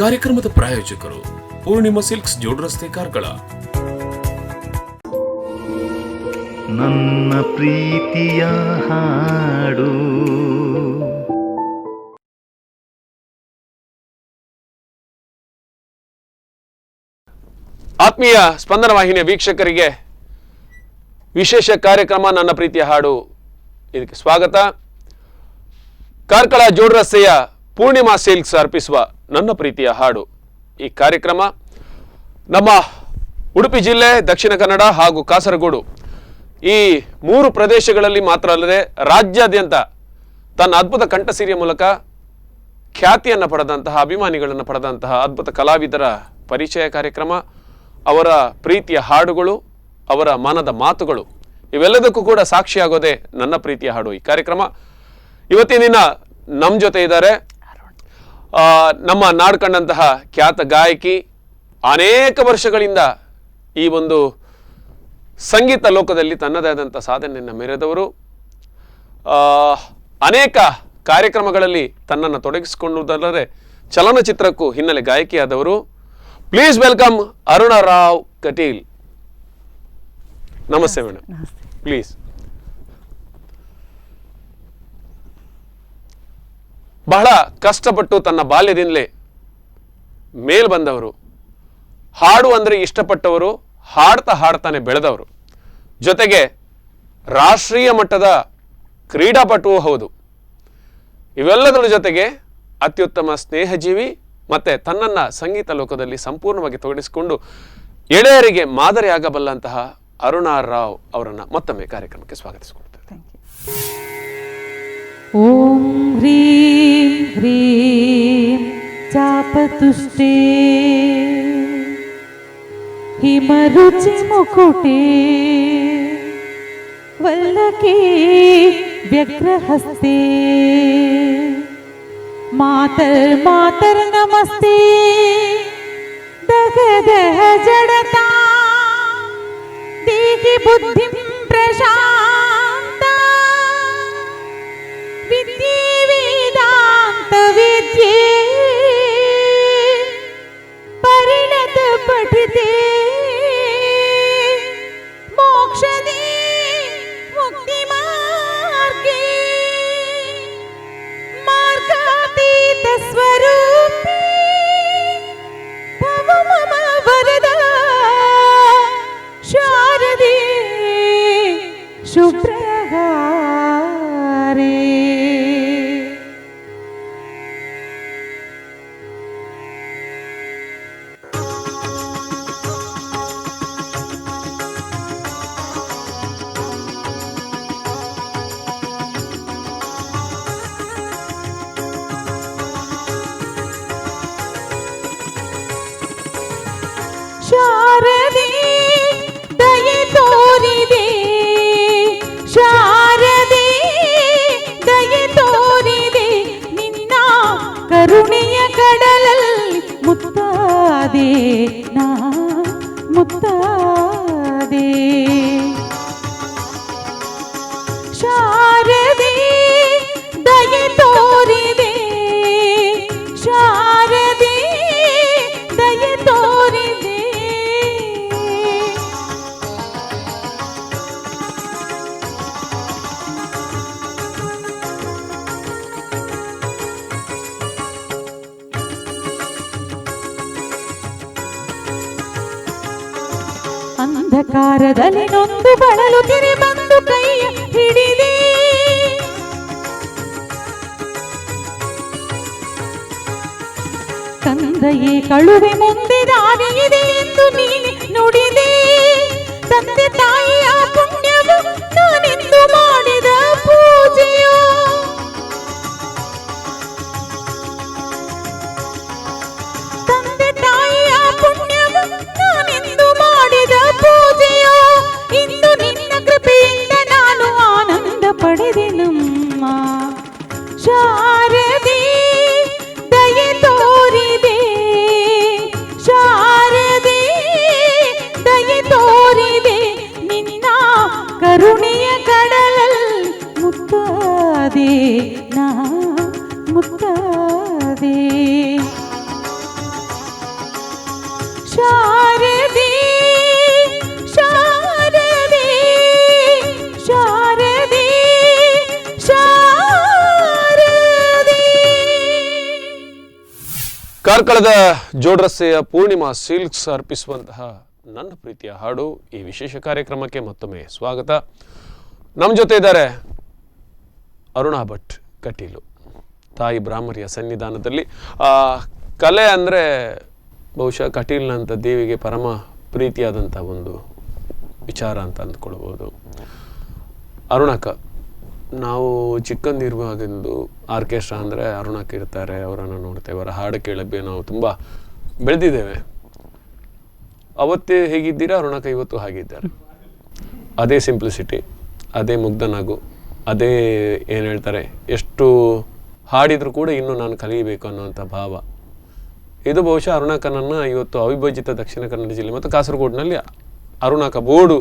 ಕಾರ್ಯಕ್ರಮದ ಪ್ರಾಯೋಜಕರು ಪೂರ್ಣಿಮಾ ಸಿಲ್ಕ್ಸ್ ಜೋಡ್ ರಸ್ತೆ ಕಾರ್ಕಳ. ನನ್ನ ಪ್ರೀತಿಯ ಹಾಡು. ಆತ್ಮೀಯ ಸ್ಪಂದನ ವಾಹಿನಿಯ ವೀಕ್ಷಕರಿಗೆ ವಿಶೇಷ ಕಾರ್ಯಕ್ರಮ ನನ್ನ ಪ್ರೀತಿಯ ಹಾಡು ಇದಕ್ಕೆ ಸ್ವಾಗತ. ಕಾರ್ಕಳ ಜೋಡ್ ರಸ್ತೆಯ ಪೂರ್ಣಿಮಾ ಸಿಲ್ಕ್ಸ್ ಅರ್ಪಿಸುವ ನನ್ನ ಪ್ರೀತಿಯ ಹಾಡು ಈ ಕಾರ್ಯಕ್ರಮ ನಮ್ಮ ಉಡುಪಿ ಜಿಲ್ಲೆ, ದಕ್ಷಿಣ ಕನ್ನಡ ಹಾಗೂ ಕಾಸರಗೋಡು ಈ 3 ಪ್ರದೇಶಗಳಲ್ಲಿ ಮಾತ್ರ ಅಲ್ಲದೆ ರಾಜ್ಯಾದ್ಯಂತ ತನ್ನ ಅದ್ಭುತ ಕಂಠಸಿರಿಯ ಮೂಲಕ ಖ್ಯಾತಿಯನ್ನು ಪಡೆದಂತಹ, ಅಭಿಮಾನಿಗಳನ್ನು ಪಡೆದಂತಹ ಅದ್ಭುತ ಕಲಾವಿದರ ಪರಿಚಯ ಕಾರ್ಯಕ್ರಮ, ಅವರ ಪ್ರೀತಿಯ ಹಾಡುಗಳು, ಅವರ ಮನದ ಮಾತುಗಳು ಇವೆಲ್ಲದಕ್ಕೂ ಕೂಡ ಸಾಕ್ಷಿಯಾಗೋದೇ ನನ್ನ ಪ್ರೀತಿಯ ಹಾಡು ಈ ಕಾರ್ಯಕ್ರಮ. ಇವತ್ತಿನ ದಿನ ನಮ್ಮ ಜೊತೆ ಇದ್ದಾರೆ ನಮ್ಮ ನಾಡು ಕಂಡಂತಹ ಖ್ಯಾತ ಗಾಯಕಿ, ಅನೇಕ ವರ್ಷಗಳಿಂದ ಈ ಒಂದು ಸಂಗೀತ ಲೋಕದಲ್ಲಿ ತನ್ನದೇ ಆದಂಥ ಸಾಧನೆಯನ್ನು ಮೆರೆದವರು, ಅನೇಕ ಕಾರ್ಯಕ್ರಮಗಳಲ್ಲಿ ತನ್ನನ್ನು ತೊಡಗಿಸಿಕೊಳ್ಳುವುದಲ್ಲದೆ ಚಲನಚಿತ್ರಕ್ಕೂ ಹಿನ್ನೆಲೆ ಗಾಯಕಿಯಾದವರು. Please welcome Aruna Rao Kateel. ನಮಸ್ತೆ ಮೇಡಮ್. ಪ್ಲೀಸ್. ಬಹಳ ಕಷ್ಟಪಟ್ಟು ತನ್ನ ಬಾಲ್ಯದಿಂದಲೇ ಮೇಲ್ ಬಂದವರು, ಹಾಡು ಅಂದರೆ ಇಷ್ಟಪಟ್ಟವರು, ಹಾಡ್ತಾನೆ ಬೆಳೆದವರು, ಜೊತೆಗೆ ರಾಷ್ಟ್ರೀಯ ಮಟ್ಟದ ಕ್ರೀಡಾಪಟುವೂ ಹೌದು. ಇವೆಲ್ಲದರ ಜೊತೆಗೆ ಅತ್ಯುತ್ತಮ ಸ್ನೇಹಜೀವಿ, ಮತ್ತೆ ತನ್ನನ್ನು ಸಂಗೀತ ಲೋಕದಲ್ಲಿ ಸಂಪೂರ್ಣವಾಗಿ ತೊಡಗಿಸಿಕೊಂಡು ಎಳೆಯರಿಗೆ ಮಾದರಿಯಾಗಬಲ್ಲಂತಹ ಅರುಣಾ ರಾವ್ ಅವರನ್ನು ಮತ್ತೊಮ್ಮೆ ಕಾರ್ಯಕ್ರಮಕ್ಕೆ ಸ್ವಾಗತಿಸಿಕೊಳ್ತೇವೆ. ಓಂ ಹ್ರೀಂ ಹ್ರೀಂ ಚಾಪತುಷ್ಟೇ ಹಿಮರುಚಿ ಮುಕುಟೇ ವಲ್ಲಕೇ ವ್ಯಗ್ರಹಸ್ತೆ ಮಾತರ್ ನಮಸ್ತೆ ದಗದಹ ಜಡತಾ ದೇಹಿ ಬುದ್ಧಿಂ ಪ್ರಶಾಂತ ವಿದ್ಯೆ ವೇದಾಂತ ವಿದ್ಯೆ ಪರಿಣತ ಪಠಿತೆ ಮೋಕ್ಷದೇ ಮುಕ್ತಿ ಮಾರ್ಗೇ ಮಾರ್ಗಾತೀತ ಸ್ವರೂಪಿ ಭವ ಮಮ ವರದ ಶಾರದೆ ಶುಭ್ರಗಾರೇ. ಶಾರದೆ ದಯೆ ತೋರಿದೆ, ಶಾರದೆ ದಯೆ ತೋರಿದೆ, ನಿನ್ನ ಕರುಣೆಯ ಕಡಲಲ್ಲಿ ಮುತ್ತಾದೆ ನಾ ಮುತ್ತಾದೆ. ಶಾರದೆ ದಯೆ ತೋರಿದೆ, ಶಾರದೆ ದಯೆ ತೋರಿದೆ. ಅಂಧಕಾರದಲ್ಲಿ ನೊಂದು ಬಳಲುತ್ತಿರೆ ಬಂದು ಕೈಯ ಹಿಡಿದೆ, ತಂದೆಯೇ ಕಳುವೆ ಮುಂದೆ ದಾರಿಯಿದೆ ಎಂದು ನೀನೆ ನುಡಿದೆ. ತಂದೆ ತಾಯಿಯ ಪುಣ್ಯವು ನಾನೆಂದು ಮಾಡಿದ ಪೂಜೆಯೋ, ತಂದೆ ತಾಯಿಯ ಪುಣ್ಯವು ನಾನೆಂದು ಮಾಡಿದ ಪೂಜೆಯೋ. ಇಂದು ನಿನ್ನ ಕೃಪೆಯಿಂದ ನಾನು ಆನಂದ ಪಡೆದೆನಮ್ಮ. ಶಾರದೆ ದಯೆ ತೋರಿದೆ, ಶಾರದೆ ದಯೆ ಶಾರದೆ ಶಾರದೆ ಶಾರದೆ ಶಾರದೆ. ಕಾರ್ಕಳದ ಜೋಡ್ರಸ್ತೆಯ ಪೂರ್ಣಿಮಾ ಸಿಲ್ಕ್ಸ್ ಅರ್ಪಿಸುವಂತಹ ನನ್ನ ಪ್ರೀತಿಯ ಹಾಡು ಈ ವಿಶೇಷ ಕಾರ್ಯಕ್ರಮಕ್ಕೆ ಮತ್ತೊಮ್ಮೆ ಸ್ವಾಗತ. ನಮ್ಮ ಜೊತೆ ಇದ್ದಾರೆ ಅರುಣಾ ಭಟ್ ಕಟೀಲು. ತಾಯಿ ಬ್ರಾಹ್ಮರಿಯ ಸನ್ನಿಧಾನದಲ್ಲಿ ಕಲೆ ಅಂದರೆ ಬಹುಶಃ ಕಟೀಲ್ನಂಥ ದೇವಿಗೆ ಪರಮ ಪ್ರೀತಿಯಾದಂಥ ಒಂದು ವಿಚಾರ ಅಂತ ಅಂದ್ಕೊಳ್ಬೋದು. ಅರುಣಕ್ಕ, ನಾವು ಚಿಕ್ಕಂದಿರುವಾಗಿಂದು ಆರ್ಕೆಸ್ಟ್ರಾ ಅಂದರೆ ಅರುಣಕ್ಕ ಇರ್ತಾರೆ, ಅವರನ್ನು ನೋಡ್ತೇವೆ, ಅವರ ಹಾಡು ಕೇಳಬ್ಬೆ ನಾವು ತುಂಬ ಬೆಳೆದಿದ್ದೇವೆ. ಅವತ್ತೇ ಹೇಗಿದ್ದೀರಾ ಅರುಣಕ್ಕ, ಇವತ್ತು ಹಾಗಿದ್ದಾರೆ. ಅದೇ ಸಿಂಪ್ಲಿಸಿಟಿ, ಅದೇ ಮುಗ್ಧನಾಗು, ಅದೇ ಏನು ಹೇಳ್ತಾರೆ, ಎಷ್ಟು ಹಾಡಿದರೂ ಕೂಡ ಇನ್ನೂ ನಾನು ಕಲಿಯಬೇಕು ಅನ್ನುವಂಥ ಭಾವ. ಇದು ಬಹುಶಃ ಅರುಣಕ್ಕನನ್ನು ಇವತ್ತು ಅವಿಭಜಿತ ದಕ್ಷಿಣ ಕನ್ನಡ ಜಿಲ್ಲೆ ಮತ್ತು ಕಾಸರಗೋಡಿನಲ್ಲಿ ಅರುಣಕ್ಕ ಬೋರ್ಡು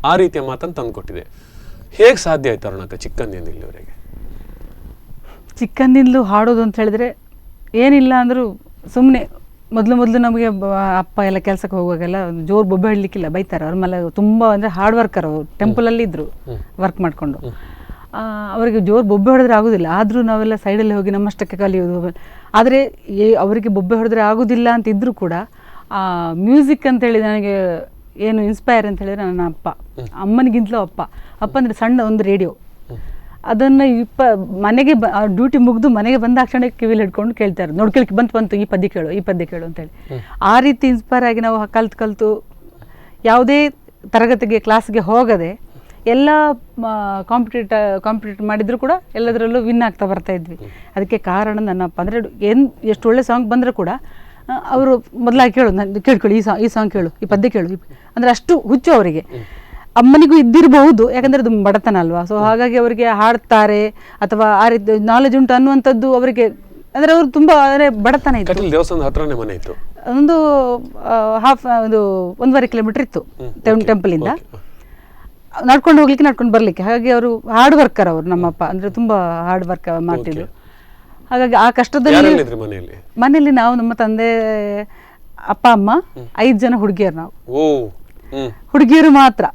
ಆ ರೀತಿಯ ಮಾತನ್ನು ತಂದುಕೊಟ್ಟಿದೆ. ಹೇಗೆ ಸಾಧ್ಯ ಆಯ್ತು ಅರುಣಕ್ಕ ಚಿಕ್ಕಂದಿನಿಂದ ಇಲ್ಲಿವರೆಗೆ? ಚಿಕ್ಕಂದಿಂದಲೂ ಹಾಡೋದು ಅಂತ ಹೇಳಿದ್ರೆ ಏನಿಲ್ಲ ಅಂದರೂ ಸುಮ್ಮನೆ ಮೊದಲು ನಮಗೆ ಅಪ್ಪ ಎಲ್ಲ ಕೆಲಸಕ್ಕೆ ಹೋಗುವಾಗೆಲ್ಲ ಜೋರು ಬೊಬ್ಬೆ ಹಿಡ್ಲಿಕ್ಕಿಲ್ಲ, ಬೈತಾರೆ. ಅವ್ರ ಮೇಲೆ ತುಂಬ ಅಂದರೆ ಹಾರ್ಡ್ ವರ್ಕರ್, ಅವರು ಟೆಂಪಲಲ್ಲಿ ಇದ್ದರು ವರ್ಕ್ ಮಾಡಿಕೊಂಡು. ಅವರಿಗೆ ಜೋರು ಬೊಬ್ಬೆ ಹೊಡೆದ್ರೆ ಆಗೋದಿಲ್ಲ, ಆದರೂ ನಾವೆಲ್ಲ ಸೈಡಲ್ಲಿ ಹೋಗಿ ನಮ್ಮಷ್ಟಕ್ಕೆ ಕಲಿಯೋದು. ಆದರೆ ಅವರಿಗೆ ಬೊಬ್ಬೆ ಹೊಡೆದ್ರೆ ಆಗೋದಿಲ್ಲ ಅಂತ ಇದ್ದರೂ ಕೂಡ ಮ್ಯೂಸಿಕ್ ಅಂತೇಳಿ ನನಗೆ ಏನು ಇನ್ಸ್ಪೈರ್ ಅಂತ ಹೇಳಿದ್ರೆ ನನ್ನ ಅಪ್ಪ, ಅಮ್ಮನಿಗಿಂತಲೂ ಅಪ್ಪ ಅಂದರೆ ಸಣ್ಣ ಒಂದು ರೇಡಿಯೋ, ಅದನ್ನು ಮನೆಗೆ ಡ್ಯೂಟಿ ಮುಗಿದು ಮನೆಗೆ ಬಂದಾಕ್ಷಣ ಕಿವಿಲಿ ಹಿಡ್ಕೊಂಡು ಕೇಳ್ತಾರೆ, ನೋಡ್ಕೊಳ್ಕೆ ಬಂತು ಈ ಪದ್ಯ ಕೇಳು ಅಂತೇಳಿ. ಆ ರೀತಿ ಇನ್ಸ್ಪೈರ್ ಆಗಿ ನಾವು ಕಲ್ತು ಯಾವುದೇ ತರಗತಿಗೆ ಕ್ಲಾಸ್ಗೆ ಹೋಗದೆ ಎಲ್ಲ ಕಾಂಪಿಟೇಟ್ ಮಾಡಿದ್ರು ಕೂಡ ಎಲ್ಲದರಲ್ಲೂ ವಿನ್ ಆಗ್ತಾ ಬರ್ತಾ ಇದ್ವಿ. ಅದಕ್ಕೆ ಕಾರಣ ನನ್ನಪ್ಪ. ಅಂದರೆ ಎಷ್ಟು ಒಳ್ಳೆ ಸಾಂಗ್ ಬಂದರೂ ಕೂಡ ಅವರು ಮೊದಲಾಗಿ ಕೇಳ್ಕೊಳ್ಳಿ, ಈ ಸಾಂಗ್ ಕೇಳು, ಈ ಪದ್ಯ ಕೇಳು, ಅಂದರೆ ಅಷ್ಟು ಹುಚ್ಚು ಅವರಿಗೆ. ಅಮ್ಮನಿಗೂ ಇದ್ದಿರಬಹುದು, ಯಾಕಂದರೆ ಅದು ಬಡತನ ಅಲ್ವಾ. ಸೊ ಹಾಗಾಗಿ ಅವರಿಗೆ ಹಾಡ್ತಾರೆ ಅಥವಾ ಆ ರೀತಿ ನಾಲೆಜ್ ಉಂಟು ಅನ್ನುವಂಥದ್ದು ಅವರಿಗೆ, ಅಂದರೆ ಅವರು ತುಂಬ ಅಂದರೆ ಬಡತನ ಇತ್ತು. ದೇವಸ್ಥಾನದ ಹತ್ರನೇ ಮನೆ ಇತ್ತು, ಒಂದು 1.5 ಕಿಲೋಮೀಟರ್ ಇತ್ತು ಟೆಂಪಲಿಂದ. ನಡ್ಕೊಂಡು ಹೋಗ್ಲಿಕ್ಕೆ ನಡ್ಕೊಂಡು ಬರ್ಲಿಕ್ಕೆ. ಹಾಗಾಗಿ ಅವರು ಹಾರ್ಡ್ ವರ್ಕರ್, ಅವರು ನಮ್ಮಪ್ಪ ಅಂದರೆ ತುಂಬ ಹಾರ್ಡ್ ವರ್ಕ್ ಮಾಡ್ತಿದ್ರು. ಹಾಗಾಗಿ ಆ ಕಷ್ಟದಲ್ಲಿ ಮನೆಯಲ್ಲಿ ನಾವು, ನಮ್ಮ ತಂದೆ, ಅಪ್ಪ, ಅಮ್ಮ, 5 ಜನ ಹುಡುಗಿಯರು ನಾವು, ಹುಡುಗಿಯರು ಮಾತ್ರ.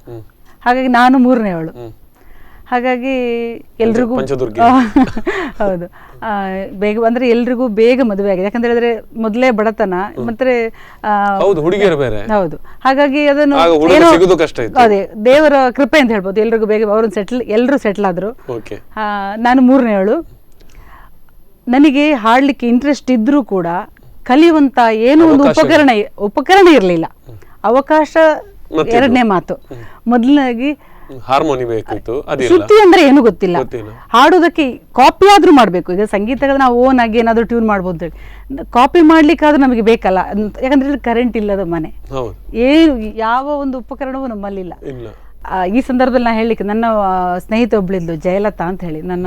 ಹಾಗಾಗಿ ನಾನು 3ನೇವಳು. ಹಾಗಾಗಿ ಎಲ್ರಿಗೂ ಹೌದು ಬೇಗ ಅಂದರೆ ಎಲ್ರಿಗೂ ಬೇಗ ಮದುವೆ ಆಗಿದೆ. ಯಾಕಂತ ಹೇಳಿದ್ರೆ ಮೊದಲೇ ಬಡತನ, ಮತ್ತೆ ಹೌದು. ಹಾಗಾಗಿ ಅದನ್ನು ಅದೇ ದೇವರ ಕೃಪೆ ಅಂತ ಹೇಳ್ಬೋದು. ಎಲ್ರಿಗೂ ಬೇಗ ಎಲ್ಲರೂ ಸೆಟ್ಲ್ ಆದ್ರು. ನಾನು 3ನೇವಳು. ನನಗೆ ಹಾಡ್ಲಿಕ್ಕೆ ಇಂಟ್ರೆಸ್ಟ್ ಇದ್ರೂ ಕೂಡ ಕಲಿಯುವಂತ ಏನೋ ಒಂದು ಉಪಕರಣ ಇರಲಿಲ್ಲ. ಅವಕಾಶ 2ನೇ ಮಾತು. ಮೊದಲನಾಗಿ ಹಾರ್ಮೋನಿ ಬೇಕಿತ್ತು, ಶ್ರುತಿ ಅಂದ್ರೆ ಏನು ಗೊತ್ತಿಲ್ಲ. ಹಾಡೋದಕ್ಕೆ ಕಾಪಿ ಆದ್ರೂ ಮಾಡ್ಬೇಕು. ಈಗ ಸಂಗೀತಗಳು ನಾವು ಓನ್ ಆಗಿ ಏನಾದ್ರು ಟ್ಯೂನ್ ಮಾಡ್ಬೋದು, ಕಾಪಿ ಮಾಡ್ಲಿಕ್ಕಾದ್ರೂ ನಮಗೆ ಬೇಕಲ್ಲ. ಯಾಕಂದ್ರೆ ಕರೆಂಟ್ ಇಲ್ಲದ ಮನೆ, ಏನು ಯಾವ ಒಂದು ಉಪಕರಣವೂ ನಮ್ಮಲ್ಲಿಲ್ಲ. ಈ ಸಂದರ್ಭದಲ್ಲಿ ನಾನು ಹೇಳಲಿಕ್ಕೆ, ನನ್ನ ಸ್ನೇಹಿತೆ ಒಬ್ಳಿದ್ಲು ಜಯಲತಾ ಅಂತ ಹೇಳಿ, ನನ್ನ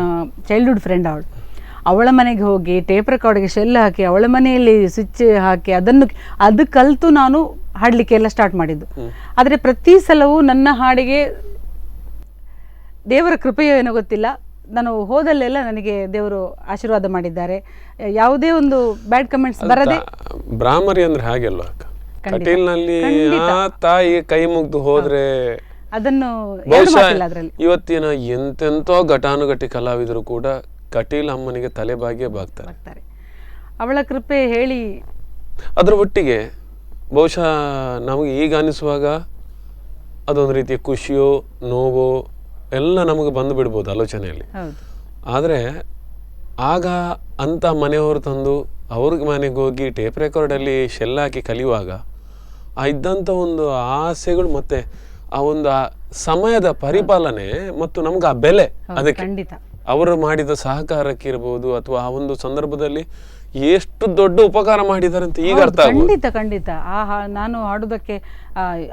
ಚೈಲ್ಡ್ಹುಡ್ ಫ್ರೆಂಡ್ ಅವಳು. ಅವಳ ಮನೆಗೆ ಹೋಗಿ ಟೇಪ್ ರೆಕಾರ್ಡ್ಗೆ ಶೆಲ್ ಹಾಕಿ ಅವಳ ಮನೆಯಲ್ಲಿ ಸ್ವಿಚ್ ಹಾಕಿ ಅದು ಕಲಿತು ನಾನು ಹಾಡಲಿಕ್ಕೆ ಎಲ್ಲ ಸ್ಟಾರ್ಟ್ ಮಾಡಿದ್ದು. ಆದರೆ ಪ್ರತಿ ಸಲವೂ ನನ್ನ ಹಾಡಿಗೆ ದೇವರ ಕೃಪೆಯೋ ಏನೋ ಗೊತ್ತಿಲ್ಲ, ನಾನು ಹೋದಲ್ಲೆಲ್ಲ ನನಗೆ ದೇವರು ಆಶೀರ್ವಾದ ಮಾಡಿದ್ದಾರೆ. ಯಾವುದೇ ಒಂದು ಬ್ಯಾಡ್ ಕಮೆಂಟ್ಸ್ ಬರದೆ. ಬ್ರಾಹ್ಮರಿ ಅಂದ್ರೆ ಹಾಗೆಲ್ಲ ಕಟೀಲ್ನಲ್ಲಿ ತಾಯಿ ಕೈ ಮುಗ್ದು ಹೋದ್ರೆ ಅದನ್ನು ಇವತ್ತಿನ ಎಂತೆಂತೋ ಘಟಾನುಘಟಿ ಕಲಾವಿದರು ಕೂಡ ಕಟೀಲ್ ಅಮ್ಮನಿಗೆ ತಲೆಬಾಗಿಯೇ ಬಾಗ್ತಾರೆ. ಅವಳ ಕೃಪೆ ಹೇಳಿ. ಅದರ ಒಟ್ಟಿಗೆ ಬಹುಶಃ ನಮಗೆ ಈಗ ಅನಿಸುವಾಗ ಅದೊಂದು ರೀತಿಯ ಖುಷಿಯೋ ನೋವೋ ಎಲ್ಲ ನಮಗೆ ಬಂದು ಬಿಡ್ಬೋದು ಆಲೋಚನೆಯಲ್ಲಿ. ಆದರೆ ಆಗ ಅಂತ ಮನೆಯವರು ತಂದು ಅವ್ರಿಗೆ ಮನೆಗೆ ಹೋಗಿ ಟೇಪ್ ರೆಕಾರ್ಡಲ್ಲಿ ಶೆಲ್ ಹಾಕಿ ಕಲಿಯುವಾಗ ಆ ಇದ್ದಂಥ ಒಂದು ಆಸೆಗಳು ಮತ್ತೆ ಆ ಒಂದು ಸಮಯದ ಪರಿಪಾಲನೆ ಮತ್ತು ನಮ್ಗೆ ಆ ಬೆಲೆ, ಅದಕ್ಕೆ ಅವರು ಮಾಡಿದ ಸಹಕಾರಕ್ಕಿರ್ಬೋದು ಅಥವಾ ಆ ಒಂದು ಸಂದರ್ಭದಲ್ಲಿ ಎಷ್ಟು ದೊಡ್ಡ ಉಪಕಾರ ಮಾಡಿದ್ದಾರೆ ಅಂತ ಈಗ ಅರ್ಥ ಆಗುತ್ತೆ. ಖಂಡಿತ ನಾನು ಹಾಡೋದಕ್ಕೆ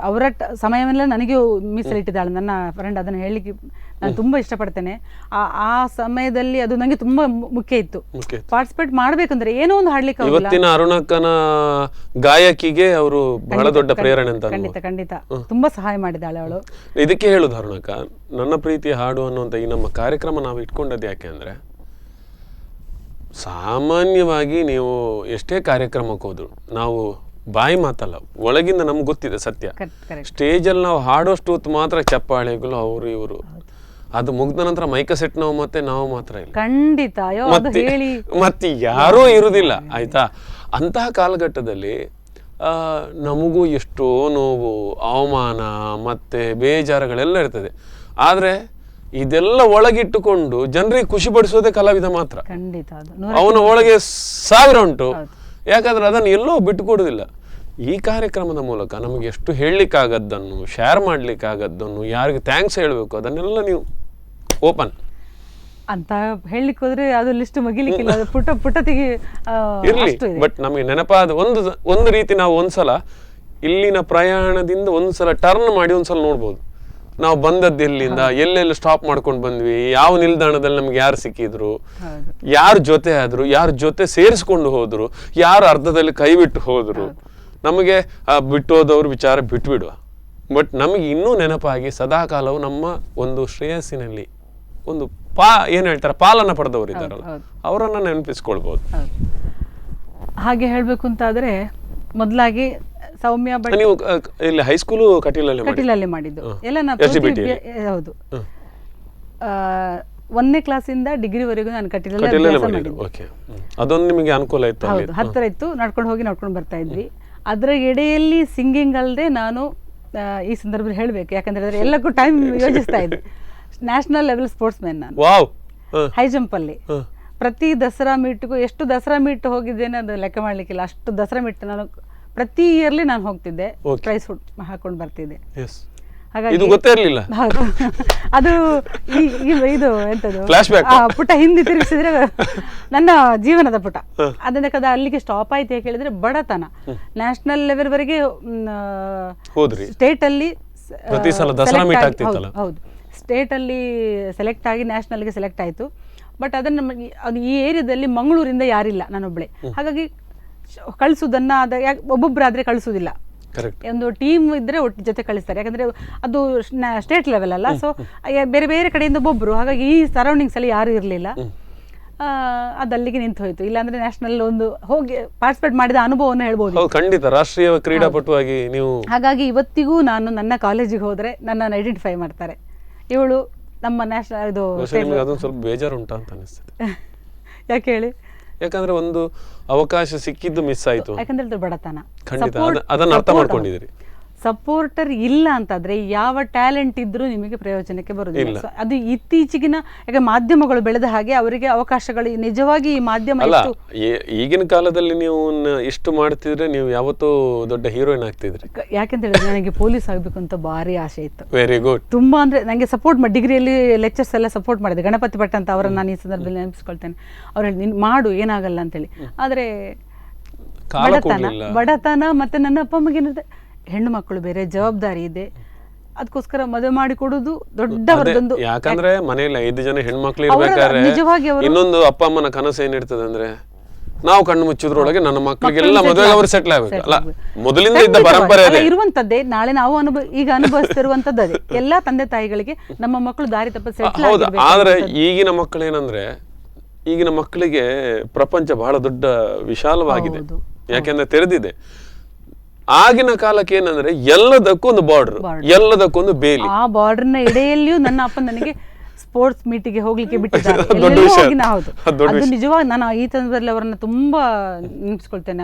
ಅವರ ಸಮಯವೆಲ್ಲ ನನಗೆ ಮೀಸಲಿಟ್ಟಿದ್ದಾಳೆ ನನ್ನ ಫ್ರೆಂಡ್. ಅದನ್ನು ಹೇಳಲಿಕ್ಕೆ ನಾನು ತುಂಬ ಇಷ್ಟಪಡ್ತೇನೆ. ಆ ಸಮಯದಲ್ಲಿ ಅದು ನನಗೆ ತುಂಬ ಮುಖ್ಯ ಇತ್ತು. ಪಾರ್ಟಿಸಿಪೇಟ್ ಮಾಡ್ಬೇಕಂದ್ರೆ ಏನೋ ಒಂದು ಹಾಡ್ಲಿಕ್ಕೆ. ಇವತ್ತಿನ ಅರುಣಕ್ಕನ ಗಾಯಕಿಗೆ ಅವರು ಬಹಳ ದೊಡ್ಡ ಪ್ರೇರಣೆ ಅಂತ. ಖಂಡಿತ ತುಂಬಾ ಸಹಾಯ ಮಾಡಿದ್ದಾಳೆ ಅವಳು. ಇದಕ್ಕೆ ಹೇಳುದು ಅರುಣಕ್ಕ, ನನ್ನ ಪ್ರೀತಿಯ ಹಾಡು ಅನ್ನುವಂಥ ಈ ನಮ್ಮ ಕಾರ್ಯಕ್ರಮ ನಾವು ಇಟ್ಕೊಂಡದ್ದು ಯಾಕೆ ಅಂದ್ರೆ, ಸಾಮಾನ್ಯವಾಗಿ ನೀವು ಎಷ್ಟೇ ಕಾರ್ಯಕ್ರಮಕ್ಕೆ ಹೋದ್ರು ನಾವು ಬಾಯಿ ಮಾತಲ್ಲ, ಒಳಗಿಂದ ನಮ್ಗೆ ಗೊತ್ತಿದೆ ಸತ್ಯ. ಕರೆಕ್ಟ್. ಸ್ಟೇಜಲ್ಲಿ ನಾವು ಹಾಡೋಷ್ಟು ಹೊತ್ತು ಮಾತ್ರ ಚಪ್ಪಾಳೆಗಳು ಅವರು ಇವರು, ಅದು ಮುಗ್ದ ನಂತರ ಮೈಕ ಸೆಟ್ ನಾವು ಮತ್ತೆ ನಾವು ಮಾತ್ರ ಇಲ್ಲ. ಖಂಡಿತ. ಅಯ್ಯೋ, ಅದು ಹೇಳಿ ಮತ್ತೆ ಯಾರೂ ಇರುವುದಿಲ್ಲ ಆಯ್ತಾ. ಅಂತಹ ಕಾಲಘಟ್ಟದಲ್ಲಿ ನಮಗೂ ಎಷ್ಟೋ ನೋವು, ಅವಮಾನ ಮತ್ತೆ ಬೇಜಾರುಗಳೆಲ್ಲ ಇರ್ತದೆ. ಆದರೆ ಇದೆಲ್ಲ ಒಳಗಿಟ್ಟುಕೊಂಡು ಜನರಿಗೆ ಖುಷಿ ಪಡಿಸೋದೇ ಕಲಾವಿದ ಮಾತ್ರ. ಖಂಡಿತ. ಅವನ ಒಳಗೆ 1000 ಉಂಟು, ಯಾಕಂದ್ರೆ ಅದನ್ನು ಎಲ್ಲೋ ಬಿಟ್ಟುಕೊಡುವುದಿಲ್ಲ. ಈ ಕಾರ್ಯಕ್ರಮದ ಮೂಲಕ ನಮಗೆ ಎಷ್ಟು ಹೇಳಲಿಕ್ಕಾಗದ್ದನ್ನು, ಶೇರ್ ಮಾಡ್ಲಿಕ್ಕಾಗದ್ದನ್ನು, ಯಾರಿಗೆ ಥ್ಯಾಂಕ್ಸ್ ಹೇಳಬೇಕು ಅದನ್ನೆಲ್ಲ ನೀವು ಓಪನ್ ಅಂತ ಹೇಳಲಿಕ್ಕೆ ಹೋದ್ರೆ ಅದು ಲಿಸ್ಟ್ ಮುಗಿಲಿಕ್ಕಿಲ್ಲ. ಅದು ಪುಟತಿಗೆ ಇರ್ಲಿ. ಬಟ್ ನಮಗೆ ನೆನಪಾದ ಒಂದು ರೀತಿ ನಾವು ಒಂದ್ಸಲ ಇಲ್ಲಿನ ಪ್ರಯಾಣದಿಂದ ಒಂದ್ಸಲ ಟರ್ನ್ ಮಾಡಿ ಒಂದ್ಸಲ ನೋಡ್ಬೋದು ನಾವು ಬಂದದ್ದು ಎಲ್ಲಿಂದ, ಎಲ್ಲೆಲ್ಲ ಸ್ಟಾಪ್ ಮಾಡ್ಕೊಂಡು ಬಂದ್ವಿ, ಯಾವ ನಿಲ್ದಾಣದಲ್ಲಿ ನಮ್ಗೆ ಯಾರು ಸಿಕ್ಕಿದ್ರು, ಯಾರ ಜೊತೆ ಆದ್ರು, ಯಾರ ಜೊತೆ ಸೇರಿಸ್ಕೊಂಡು ಹೋದ್ರು, ಯಾರು ಅರ್ಧದಲ್ಲಿ ಕೈ ಬಿಟ್ಟು ಹೋದ್ರು. ನಮಗೆ ಬಿಟ್ಟು ಹೋದವ್ರ ವಿಚಾರ ಬಿಟ್ಬಿಡುವ, ಬಟ್ ನಮಗೆ ಇನ್ನೂ ನೆನಪಾಗಿ ಸದಾಕಾಲವು ನಮ್ಮ ಒಂದು ಶ್ರೇಯಸ್ಸಿನಲ್ಲಿ ಒಂದು ಏನ್ ಹೇಳ್ತಾರೆ ಪಾಲನ ಪಡೆದವರು ಇದ್ದಾರಲ್ಲ, ಅವರನ್ನ ನೆನಪಿಸ್ಕೊಳ್ಬಹುದು. ಹಾಗೆ ಹೇಳ್ಬೇಕು ಅಂತಾದ್ರೆ ಮೊದಲಾಗಿ ಸೌಮ್ಯ ಭಟ್ ನೀವು ಇಲ್ಲಿ ಹೈಸ್ಕೂಲು ಕಟೀಲಲ್ಲಿ ಮಾಡಿದ್ದು ಎಲ್ಲ ಹೌದು. 1ನೇ ಕ್ಲಾಸಿಂದ ಡಿಗ್ರಿವರೆಗೂ ನಾನು ಕಟೀಲಲ್ಲಿ ಮಾಡಿದ್ದು. ಅದೊಂದು ನಿಮಗೆ ಅನುಕೂಲ ಇತ್ತು? ಹೌದು, ಹತ್ತಿರ ಇತ್ತು, ನಡ್ಕೊಂಡು ಬರ್ತಾ ಇದ್ವಿ. ಅದರ ಎಡೆಯಲ್ಲಿ ಸಿಂಗಿಂಗ್ ಅಲ್ಲದೆ ನಾನು ಈ ಸಂದರ್ಭದಲ್ಲಿ ಹೇಳ್ಬೇಕು, ಯಾಕಂದ್ರೆ ಎಲ್ಲಕ್ಕೂ ಟೈಮ್ ಯೋಜಿಸ್ತಾ ಇದ್ದೆ. ನ್ಯಾಷನಲ್ ಲೆವೆಲ್ ಸ್ಪೋರ್ಟ್ಸ್ ಮ್ಯಾನ್ ನಾನು. ಹೈ ಜಂಪ್ ಅಲ್ಲಿ ಪ್ರತಿ ದಸರಾ ಮೀಟ್ಗೂ ಎಷ್ಟು ದಸರಾ ಮೀಟ್ ಹೋಗಿದ್ದೇನೆ ಅದು ಲೆಕ್ಕ ಮಾಡ್ಲಿಕ್ಕಿಲ್ಲ. ಅಷ್ಟು ದಸರಾ ಮೀಟ್ ನಾನು ಪ್ರತಿ ಇಯರ್ಲಿ ನಾನು ಹೋಗ್ತಿದ್ದೆ, ಪ್ರೈಸ್ ಹಾಕೊಂಡು ಬರ್ತಿದ್ದೆ. ಹಾಗಾಗಿ ಇದು ಗೊತ್ತೇ ಇರಲಿಲ್ಲ. ಹೌದು, ಅದು ಇದು ಎಂತದು ಪುಟ ಹಿಂದೆ ತಿರುಗಿಸಿದ್ರೆ ನನ್ನ ಜೀವನದ ಪುಟ. ಅದನ್ನ ಕದ ಅಲ್ಲಿಗೆ ಸ್ಟಾಪ್ ಆಯ್ತು. ಯಾಕೆ ಹೇಳಿದ್ರೆ ಬಡತನ. ನ್ಯಾಷನಲ್ ಲೆವೆಲ್ ವರೆಗೆ ಸ್ಟೇಟ್ ಅಲ್ಲಿ ಹೌದು, ಸ್ಟೇಟ್ ಅಲ್ಲಿ ಸೆಲೆಕ್ಟ್ ಆಗಿ ನ್ಯಾಷನಲ್ಗೆ ಸೆಲೆಕ್ಟ್ ಆಯ್ತು. ಬಟ್ ಅದನ್ನ ಅದು ಈ ಏರಿಯಾದಲ್ಲಿ ಮಂಗಳೂರಿಂದ ಯಾರಿಲ್ಲ, ನಾನೊಬ್ಳೆ. ಹಾಗಾಗಿ ಕಳಿಸೋದನ್ನ ಒಬ್ಬೊಬ್ಬರಾದ್ರೆ ಕಳಿಸೋದಿಲ್ಲ, ಒಂದು ಟೀಮ್ ಇದ್ರೆ ಒಟ್ಟು ಜೊತೆ ಕಳಿಸ್ತಾರೆ. ಯಾಕಂದ್ರೆ ಅದು ಸ್ಟೇಟ್ ಲೆವೆಲ್ ಅಲ್ಲ, ಸೊ ಬೇರೆ ಬೇರೆ ಕಡೆಯಿಂದ ಒಬ್ಬೊಬ್ರು. ಹಾಗಾಗಿ ಈ ಸರೌಂಡಿಂಗ್ಸ್ ಅಲ್ಲಿ ಯಾರು ಇರಲಿಲ್ಲ. ಅದು ಅಲ್ಲಿಗೆ ನಿಂತು ಹೋಯ್ತು. ಇಲ್ಲಾಂದ್ರೆ ನ್ಯಾಷನಲ್ ಒಂದು ಹೋಗಿ ಪಾರ್ಟಿಸಿಪೇಟ್ ಮಾಡಿದ ಅನುಭವವನ್ನು ಹೇಳ್ಬೋದು. ಖಂಡಿತ ರಾಷ್ಟ್ರೀಯ ಕ್ರೀಡಾಪಟುವಾಗಿ ನೀವು. ಹಾಗಾಗಿ ಇವತ್ತಿಗೂ ನಾನು ನನ್ನ ಕಾಲೇಜಿಗೆ ಹೋದ್ರೆ ನನ್ನನ್ನು ಐಡೆಂಟಿಫೈ ಮಾಡ್ತಾರೆ, ಇವಳು ನಮ್ಮ ನ್ಯಾಷನಲ್ ಇದು. ಅದೊಂದು ಸ್ವಲ್ಪ ಬೇಜಾರು ಉಂಟಾ ಅಂತ ಅನಿಸ್ತದೆ. ಯಾಕೆ ಹೇಳಿ? ಯಾಕಂದ್ರೆ ಒಂದು ಅವಕಾಶ ಸಿಕ್ಕಿದ್ದು ಮಿಸ್ ಆಯ್ತು. ಯಾಕಂದ್ರೆ ಬಡತನ. ಖಂಡಿತ ಅದನ್ನ ಅರ್ಥ ಮಾಡ್ಕೊಂಡಿದ್ದೀರಿ. ಸಪೋರ್ಟರ್ ಇಲ್ಲ ಅಂತಂದ್ರೆ ಯಾವ ಟ್ಯಾಲೆಂಟ್ ಇದ್ರೂ ನಿಮಗೆ ಪ್ರಯೋಜನಕ್ಕೆ ಬರುವುದಿಲ್ಲ. ಅದು ಇತ್ತೀಚೆಗಿನ ಯಾಕೆ ಮಾಧ್ಯಮಗಳು ಬೆಳೆದ ಹಾಗೆ ಅವರಿಗೆ ಅವಕಾಶಗಳು ನಿಜವಾಗಿ ಈ ಮಾಧ್ಯಮ ಅಲ್ಲ. ಈಗಿನ ಕಾಲದಲ್ಲಿ ನೀವು ಇಷ್ಟು ಮಾಡ್ತಿದ್ರೆ ನೀವು ಯಾವತ್ತೂ ದೊಡ್ಡ ಹೀರೋಯಿನ್ ಆಗ್ತಿದ್ರಿ. ಯಾಕೆಂತ ಹೇಳಿದ್ರೆ ನನಗೆ ಪೊಲೀಸ್ ಆಗ್ಬೇಕು ಅಂತ ಭಾರಿ ಆಸೆ ಇತ್ತು. Very good. ತುಂಬಾ ಅಂದ್ರೆ ನಂಗೆ ಸಪೋರ್ಟ್ ಮಾಡಿ ಡಿಗ್ರಿಯಲ್ಲಿ ಲೆಕ್ಚರ್ಸ್ ಎಲ್ಲ ಸಪೋರ್ಟ್ ಮಾಡಿದೆ. ಗಣಪತಿ ಭಟ್ ಅಂತ ಅವರನ್ನ ನಾನು ಈ ಸಂದರ್ಭದಲ್ಲಿ ನೆನಪಿಸ್ಕೊಳ್ತೇನೆ. ಅವ್ರು ಹೇಳಿ ನೀನು ಮಾಡು, ಏನಾಗಲ್ಲ ಅಂತೇಳಿ. ಆದ್ರೆ ಬಡತನ ಮತ್ತೆ ನನ್ನ ಅಪ್ಪ ಅಮ್ಮಗೆ ಹೆಣ್ಣು ಮಕ್ಕಳು ಬೇರೆ ಜವಾಬ್ದಾರಿ ಇದೆ, ಅದಕ್ಕೋಸ್ಕರ ಮದುವೆ ಮಾಡಿ ಕೊಡುದು ದೊಡ್ಡವರದೊಂದು. ಯಾಕಂದ್ರೆ ಮನೆಯಲ್ಲಿ 5 ಜನ ಹೆಣ್ಮಕ್ಳು ಇರ್ಬೇಕಾದ್ರೆ ಇನ್ನೊಂದು ಅಪ್ಪ ಅಮ್ಮನ ಕನಸು ಏನಿರ್ತದೆ ಅಂದ್ರೆ ನಾವು ಕಣ್ಣು ಮುಚ್ಚಿದ್ರೊಳಗೆ ನನ್ನ ಮಕ್ಕಳಿಗೆಲ್ಲ ಮದುವೆ ಅವರು ಸೆಟ್ಲ್ ಆಗ್ಬೇಕು. ಅಲ್ಲ, ಮೊದಲಿಂದ ಇದ್ದ ಪರಂಪರೆ ಇರುವಂತದ್ದೇ. ನಾಳೆ ನಾವು ಈಗ ಅನುಭವಿಸ್ತಿರುವಂತದ್ದು ಅದೇ. ಎಲ್ಲಾ ತಂದೆ ತಾಯಿಗಳಿಗೆ ನಮ್ಮ ಮಕ್ಕಳು ದಾರಿ ತಪ್ಪ ಸೆಟ್ಲ್ ಹೌದು. ಆದ್ರೆ ಈಗಿನ ಮಕ್ಕಳು ಏನಂದ್ರೆ, ಈಗಿನ ಮಕ್ಕಳಿಗೆ ಪ್ರಪಂಚ ಬಹಳ ದೊಡ್ಡ ವಿಶಾಲವಾಗಿದೆ, ಯಾಕೆಂದ್ರೆ ತೆರೆದಿದೆ. ಆಗಿನ ಕಾಲಕ್ಕೆ ಏನಂದ್ರೆ ಎಲ್ಲದಕ್ಕೂ ಒಂದು ಬಾರ್ಡರ್, ಎಲ್ಲದಕ್ಕೊಂದು ಬೇಲಿ. ಆ ಬಾರ್ಡರ್ ನ ಎಡೆಯಲ್ಲಿಯೂ ನನ್ನ ಅಪ್ಪ ನನಗೆ ಸ್ಪೋರ್ಟ್ಸ್ ಮೀಟಿಗೆ ಹೋಗ್ಲಿಕ್ಕೆ ಬಿಟ್ಟಿದ್ದಾರೆ. ಹೌದು, ಅದು ನಿಜವಾಗಿ ನಾನು ಈ ಸಂದರ್ಭದಲ್ಲಿ ಅವರನ್ನ ತುಂಬಾ ನೆನಪಿಸ್ಕೊಳ್ತೇನೆ.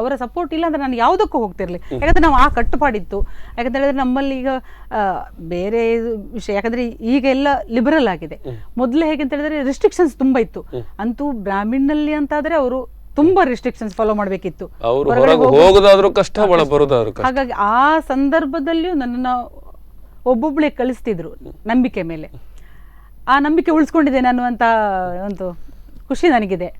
ಅವರ ಸಪೋರ್ಟ್ ಇಲ್ಲ ಅಂದ್ರೆ ನಾನು ಯಾವುದಕ್ಕೂ ಹೋಗ್ತಿರ್ಲಿ. ಯಾಕಂದ್ರೆ ನಾವು ಆ ಕಟ್ಟುಪಾಡಿತ್ತು. ಯಾಕಂತ ಹೇಳಿದ್ರೆ ನಮ್ಮಲ್ಲಿ ಈಗ ಬೇರೆ ವಿಷಯ, ಯಾಕಂದ್ರೆ ಈಗ ಎಲ್ಲ ಲಿಬರಲ್ ಆಗಿದೆ. ಮೊದಲೇ ಹೇಗೆ ಅಂತ ಹೇಳಿದ್ರೆ ರೆಸ್ಟ್ರಿಕ್ಷನ್ಸ್ ತುಂಬಾ ಇತ್ತು. ಅಂತೂ ಬ್ರಾಹ್ಮಿಣ್ನಲ್ಲಿ ಅಂತಾದ್ರೆ ಅವರು ತುಂಬಾ ರೆಸ್ಟ್ರಿಕ್ಷನ್ಸ್ ಫಾಲೋ ಮಾಡ್ಬೇಕಿತ್ತು. ಹಾಗಾಗಿ ಆ ಸಂದರ್ಭದಲ್ಲಿಯೂ ನನ್ನನ್ನು ಒಬ್ಬೊಬ್ಳೆ ಕಳಿಸ್ತಿದ್ರು ನಂಬಿಕೆ ಮೇಲೆ. ಆ ನಂಬಿಕೆ ಉಳಿಸ್ಕೊಂಡಿದ್ದೇನೆ ಅನ್ನುವಂತ ಒಂದು ಖುಷಿ ನನಗಿದೆ.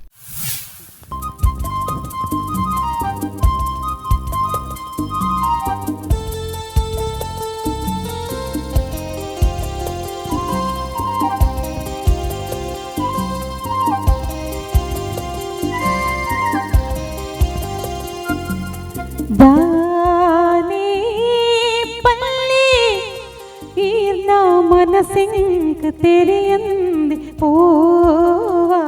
മനസ്സിങ്ക് തെരിയന്തി പോവാ,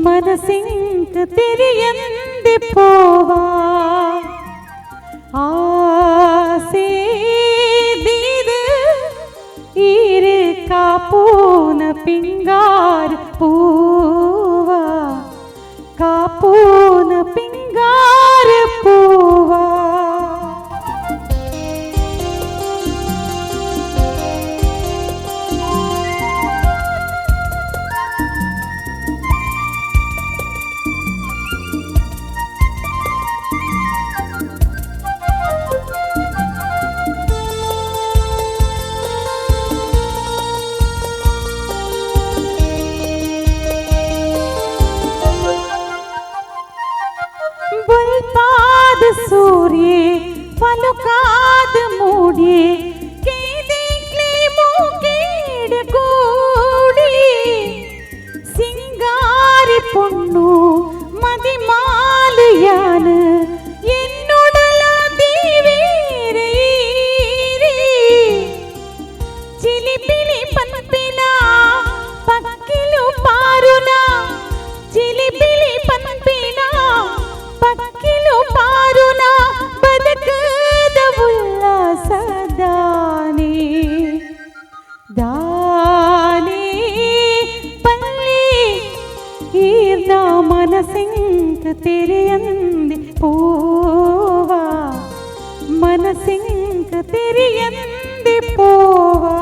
മനസ്സിങ്ക് തെരിയന്തി പോവാ. ஆசே தீது இருக்கா பூன பிங்கார் பூவா காப்பூன பிங்கார பூவா बुलताद सूर्य पलुकाद मूडी केदिक्ले मूकेड कूडी सिंगारी पुन्नु मदिमालयान என்னுடல தீவீரே చిలిపిలి పంపినా పక్కిలు పారునా చిలిపిలి పంపినా పక్కిలు పారునా బదకద ఉల్లాసదాని దాని పల్లి ఈర్న మనసింక తెరియంది పోవా మనసింక తెరియంది పోవా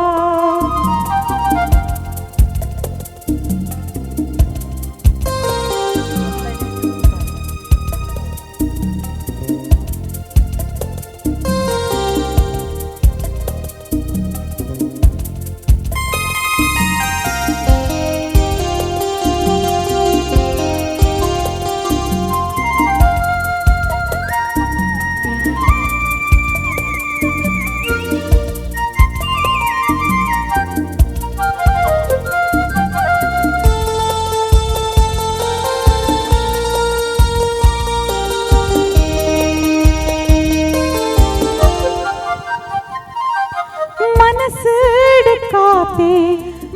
मनसड काते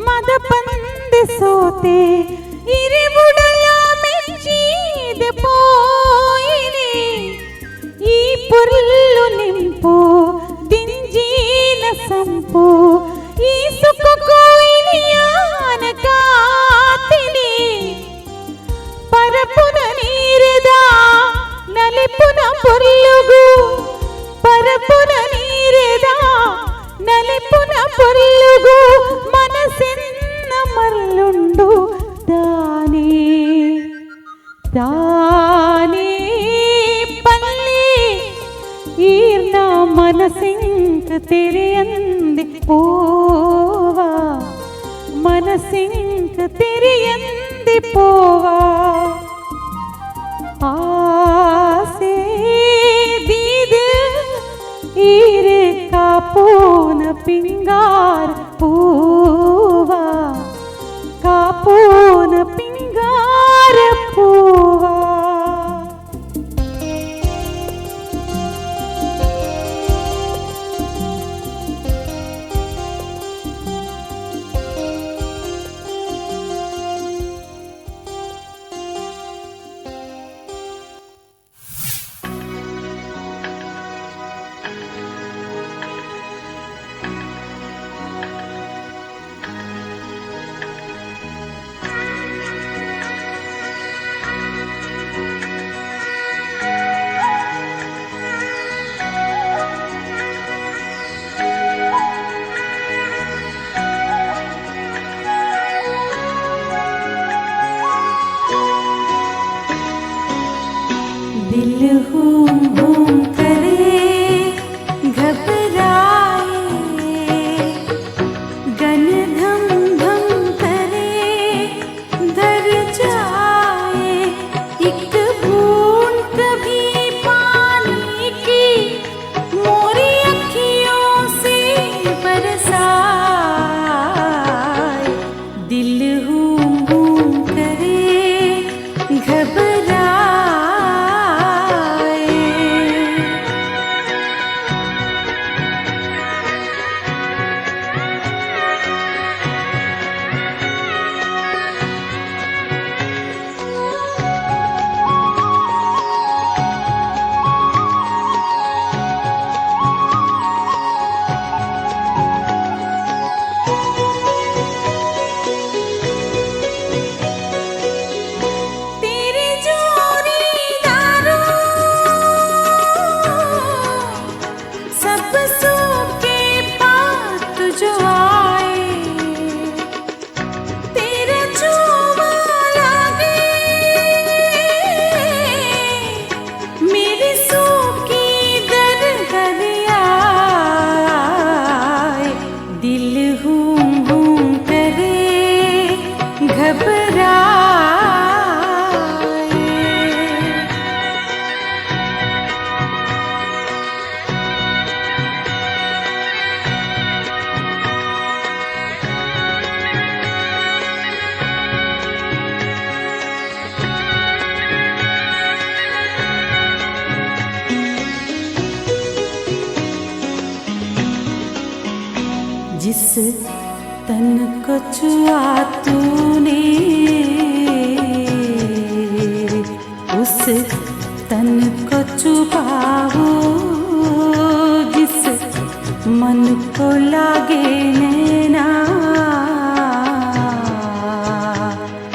मद पंद सोते इरिवुडला मेच्चीद पोयिने ई पुर्लु निंपो दिंजीन संपो ई सुखको इनियान कातिनी परपुन नीरदा नलिपुन पुर्लुगु परपुन नीरदा నలిపున పొల్లుగు మనసిన్న మల్లుండు దాని దాని పల్లి ఈర్న మనసింక తెరియంది పోవా మనసింక తెరియంది పోవా ఆసే దీదు இருக்கா பூன பிங்கார் பூவா காப்பூன பிங்கார பூவா दिल हूम हूम करे घबराए गन धम धम करे धर जाए एक बूंद कभी पानी की मोरी अखियों से बरसाए दिल हूम हूम करे घबराए जिस तन को छुआ तूने उस तन को छुपाओ, जिस मन को लागे नैना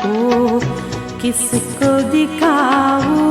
ओ किसको दिखाओ।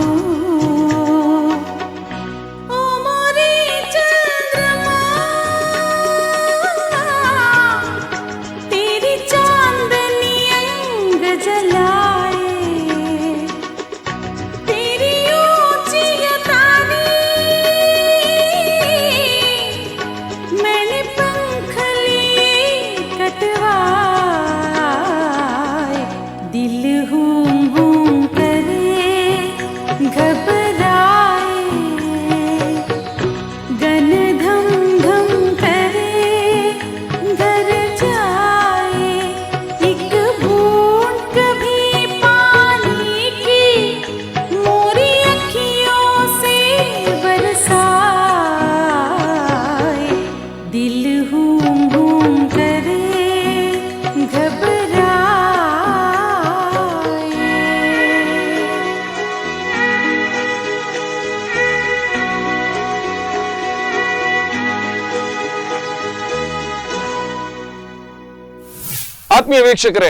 ಆತ್ಮೀಯ ವೀಕ್ಷಕರೇ,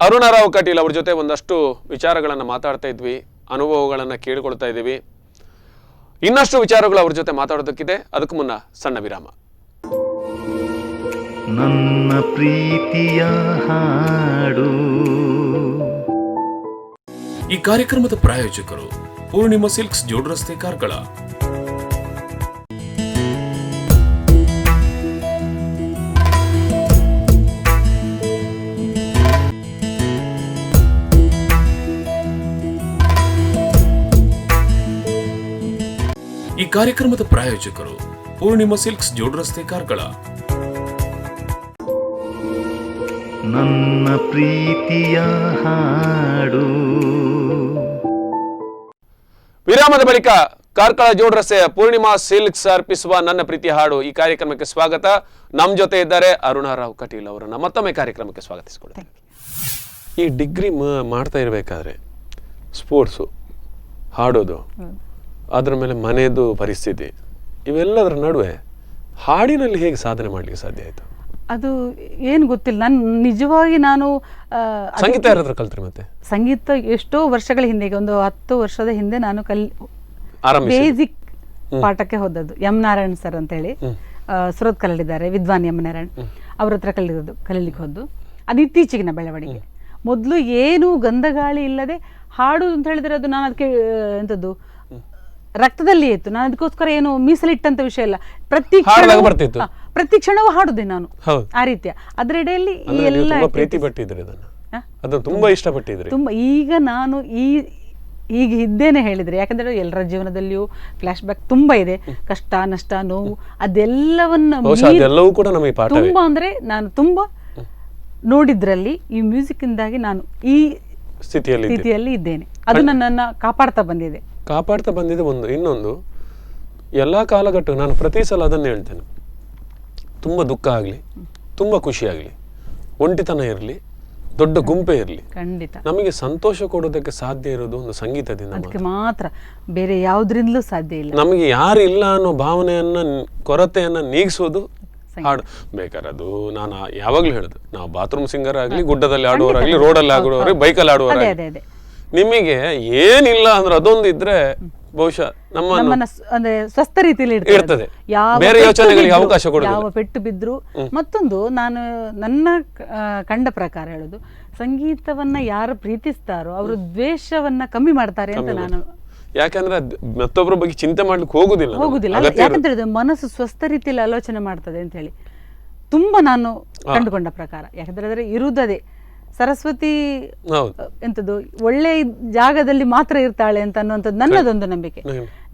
ಅರುಣರಾವ್ ಕಟೀಲ್ ಅವ್ರ ಜೊತೆ ಒಂದಷ್ಟು ವಿಚಾರಗಳನ್ನು ಮಾತಾಡ್ತಾ ಇದ್ವಿ, ಅನುಭವಗಳನ್ನು ಕೇಳಿಕೊಳ್ತಾ ಇದ್ದೀವಿ. ಇನ್ನಷ್ಟು ವಿಚಾರಗಳು ಅವ್ರ ಜೊತೆ ಮಾತಾಡೋದಕ್ಕಿದೆ. ಅದಕ್ಕೂ ಮುನ್ನ ಸಣ್ಣ ವಿರಾಮ. ನನ್ನ ಪ್ರೀತಿಯ ಹಾಡು. ಈ ಕಾರ್ಯಕ್ರಮದ ಪ್ರಾಯೋಜಕರು ಪೂರ್ಣಿಮಾ ಸಿಲ್ಕ್ಸ್ ಜೋಡ್ ರಸ್ತೆ ಕಾರ್ಕಳ. ಈ ಕಾರ್ಯಕ್ರಮದ ಪ್ರಾಯೋಜಕರು ಪೂರ್ಣಿಮಾ ಸಿಲ್ಕ್ಸ್ ಜೋಡ್ ರಸ್ತೆ ಕಾರ್ಕಳ. ನನ್ನ ಪ್ರೀತಿಯ ಹಾಡು. ವಿರಾಮದ ಬಳಿಕ ಕಾರ್ಕಳ ಜೋಡ್ ರಸ್ತೆಯ ಪೂರ್ಣಿಮಾ ಸಿಲ್ಕ್ಸ್ ಅರ್ಪಿಸುವ ನನ್ನ ಪ್ರೀತಿಯ ಹಾಡು ಈ ಕಾರ್ಯಕ್ರಮಕ್ಕೆ ಸ್ವಾಗತ. ನಮ್ಮ ಜೊತೆ ಇದ್ದಾರೆ ಅರುಣರಾವ್ ಕಟೀಲ್ ಅವರನ್ನ ಮತ್ತೊಮ್ಮೆ ಕಾರ್ಯಕ್ರಮಕ್ಕೆ ಸ್ವಾಗತಿಸಿಕೊಳ್ತೇನೆ. ಈ ಡಿಗ್ರಿ ಮಾಡ್ತಾ ಇರಬೇಕಾದ್ರೆ ಸ್ಪೋರ್ಟ್ಸು, ಹಾಡೋದು, ಅದ್ರ ಮೇಲೆ ಮನೆಯದು ಪರಿಸ್ಥಿತಿ, ಇವೆಲ್ಲದರ ನಡುವೆ ಹಾಡಿನಲ್ಲಿ ಹೇಗೆ ಸಾಧನೆ ಮಾಡ್ಲಿಕ್ಕೆ ಸಾಧ್ಯ ಆಯ್ತು? ಅದು ಏನು ಗೊತ್ತಿಲ್ಲ. ನಾನು ನಾನು ಸಂಗೀತ ಯಾರ ಹತ್ರ ಕಲ್ತ್ರಿ? ಮತ್ತೆ ಸಂಗೀತ ಎಷ್ಟೋ ವರ್ಷಗಳ ಹಿಂದೆ, ಒಂದು 10 ವರ್ಷದ ಹಿಂದೆ ನಾನು ಬೇಸಿಕ್ ಪಾಠಕ್ಕೆ ಹೋದದ್ದು. ಎಂ ನಾರಾಯಣ್ ಸರ್ ಅಂತ ಹೇಳಿ ಸುರತ್ ಕಲಿದ್ದಾರೆ, ವಿದ್ವಾನ್ ಎಂ ನಾರಾಯಣ್ ಅವ್ರ ಹತ್ರ ಕಲೀಲಿಕ್ಕೆ ಹೋದ್ದು. ಅದು ಇತ್ತೀಚೆಗಿನ ಬೆಳವಣಿಗೆ. ಮೊದಲು ಏನು ಗಂಧಗಾಳಿ ಇಲ್ಲದೆ ಹಾಡು ಅಂತ ಹೇಳಿದ್ರೆ ಅದು ನಾನು ಅದಕ್ಕೆ ಎಂಥದ್ದು ರಕ್ತದಲ್ಲಿ ಇತ್ತು. ನಾನು ಅದಕ್ಕೋಸ್ಕರ ಏನು ಮೀಸಲಿಟ್ಟಂತ ವಿಷಯ ಇಲ್ಲ. ಪ್ರತಿ ಕ್ಷಣವೂ ಹಾಡುದೆ ನಾನು ಆ ರೀತಿಯ. ಅದ್ರ ಇಡೆಯಲ್ಲಿ ಎಲ್ಲ ತುಂಬಾ ಇಷ್ಟಪಟ್ಟಿದ್ರಿ. ತುಂಬಾ. ಈಗ ನಾನು ಈಗ ಇದ್ದೇನೆ ಹೇಳಿದ್ರೆ, ಯಾಕಂದ್ರೆ ಎಲ್ಲರ ಜೀವನದಲ್ಲಿಯೂ ಫ್ಲಾಶ್ ಬ್ಯಾಕ್ ತುಂಬಾ ಇದೆ, ಕಷ್ಟ ನಷ್ಟ ನೋವು ಅದೆಲ್ಲವನ್ನ ತುಂಬಾ ಅಂದ್ರೆ ನಾನು ತುಂಬಾ ನೋಡಿದ್ರಲ್ಲಿ ಈ ಮ್ಯೂಸಿಕ್ ಇಂದಾಗಿ ನಾನು ಈ ಸ್ಥಿತಿಯಲ್ಲಿ ಇದ್ದೇನೆ. ಅದು ನನ್ನನ್ನ ಕಾಪಾಡ್ತಾ ಬಂದಿದೆ. ಒಂದು ಇನ್ನೊಂದು, ಎಲ್ಲ ಕಾಲಘಟ್ಟ ನಾನು ಪ್ರತಿ ಸಲ ಅದನ್ನೇ ಹೇಳ್ತೇನೆ. ತುಂಬ ದುಃಖ ಆಗಲಿ, ತುಂಬ ಖುಷಿ ಆಗಲಿ, ಒಂಟಿತನ ಇರಲಿ, ದೊಡ್ಡ ಗುಂಪೆ ಇರಲಿ, ಖಂಡಿತ ನಮಗೆ ಸಂತೋಷ ಕೊಡೋದಕ್ಕೆ ಸಾಧ್ಯ ಇರೋದು ಒಂದು ಸಂಗೀತದಿಂದ ಮಾತ್ರ, ಬೇರೆ ಯಾವುದ್ರಿಂದಲೂ ಸಾಧ್ಯ ಇಲ್ಲ. ನಮಗೆ ಯಾರು ಇಲ್ಲ ಅನ್ನೋ ಭಾವನೆಯನ್ನ, ಕೊರತೆಯನ್ನ ನೀಗಿಸೋದು ಹಾಡು. ಬೇಕಾದ್ರೆ ಅದು ನಾನು ಯಾವಾಗ್ಲೂ ಹೇಳುದು, ನಾವು ಬಾತ್ರೂಮ್ ಸಿಂಗರ್ ಆಗಲಿ, ಗುಡ್ಡದಲ್ಲಿ ಆಡುವವರಾಗ್ಲಿ, ರೋಡಲ್ಲಿ ಆಡುವವರಾಗ್ಲಿ, ಬೈಕಲ್ಲಿ ಆಡುವವರಾಗ್ಲಿ, ನಿಮಗೆ ಏನಿಲ್ಲ ಅಂದ್ರೆ ಅದೊಂದು ಇದ್ರೆ ಬಹುಶಃ ನಮ್ಮನ್ನ ಸ್ವಸ್ಥ ರೀತಿಯಲ್ಲಿ ಇರ್ತದೆ, ಬೇರೆ ಯೋಚನೆಗಳಿಗೆ ಅವಕಾಶ ಕೊಡುತ್ತೆ. ಯಾವ ಪೆಟ್ಟು ಬಿದ್ರು. ಮತ್ತೊಂದು, ನಾನು ನನ್ನ ಕಂಡ ಪ್ರಕಾರ ಹೇಳುದು, ಸಂಗೀತವನ್ನ ಯಾರು ಪ್ರೀತಿಸ್ತಾರೋ ಅವರು ದ್ವೇಷವನ್ನ ಕಮ್ಮಿ ಮಾಡ್ತಾರೆ ಅಂತ ನಾನು. ಯಾಕಂದ್ರೆ ಮತ್ತೊಬ್ಬರ ಬಗ್ಗೆ ಚಿಂತೆ ಮಾಡ್ಲಿಕ್ಕೆ ಹೋಗುದಿಲ್ಲ. ಯಾಕಂತ ಹೇಳಿದ್ರೆ ಮನಸ್ಸು ಸ್ವಸ್ಥ ರೀತಿಯಲ್ಲಿ ಆಲೋಚನೆ ಮಾಡ್ತದೆ ಅಂತ ಹೇಳಿ ತುಂಬಾ ನಾನು ಕಂಡುಕೊಂಡ ಪ್ರಕಾರ. ಯಾಕಂದ್ರೆ ಇರುವುದೇ ಸರಸ್ವತಿ ಎಂತದ್ದು ಒಳ್ಳೆ ಜಾಗದಲ್ಲಿ ಮಾತ್ರ ಇರ್ತಾಳೆ ಅಂತ ಅನ್ನುವಂಥದ್ದು ನನ್ನದೊಂದು ನಂಬಿಕೆ.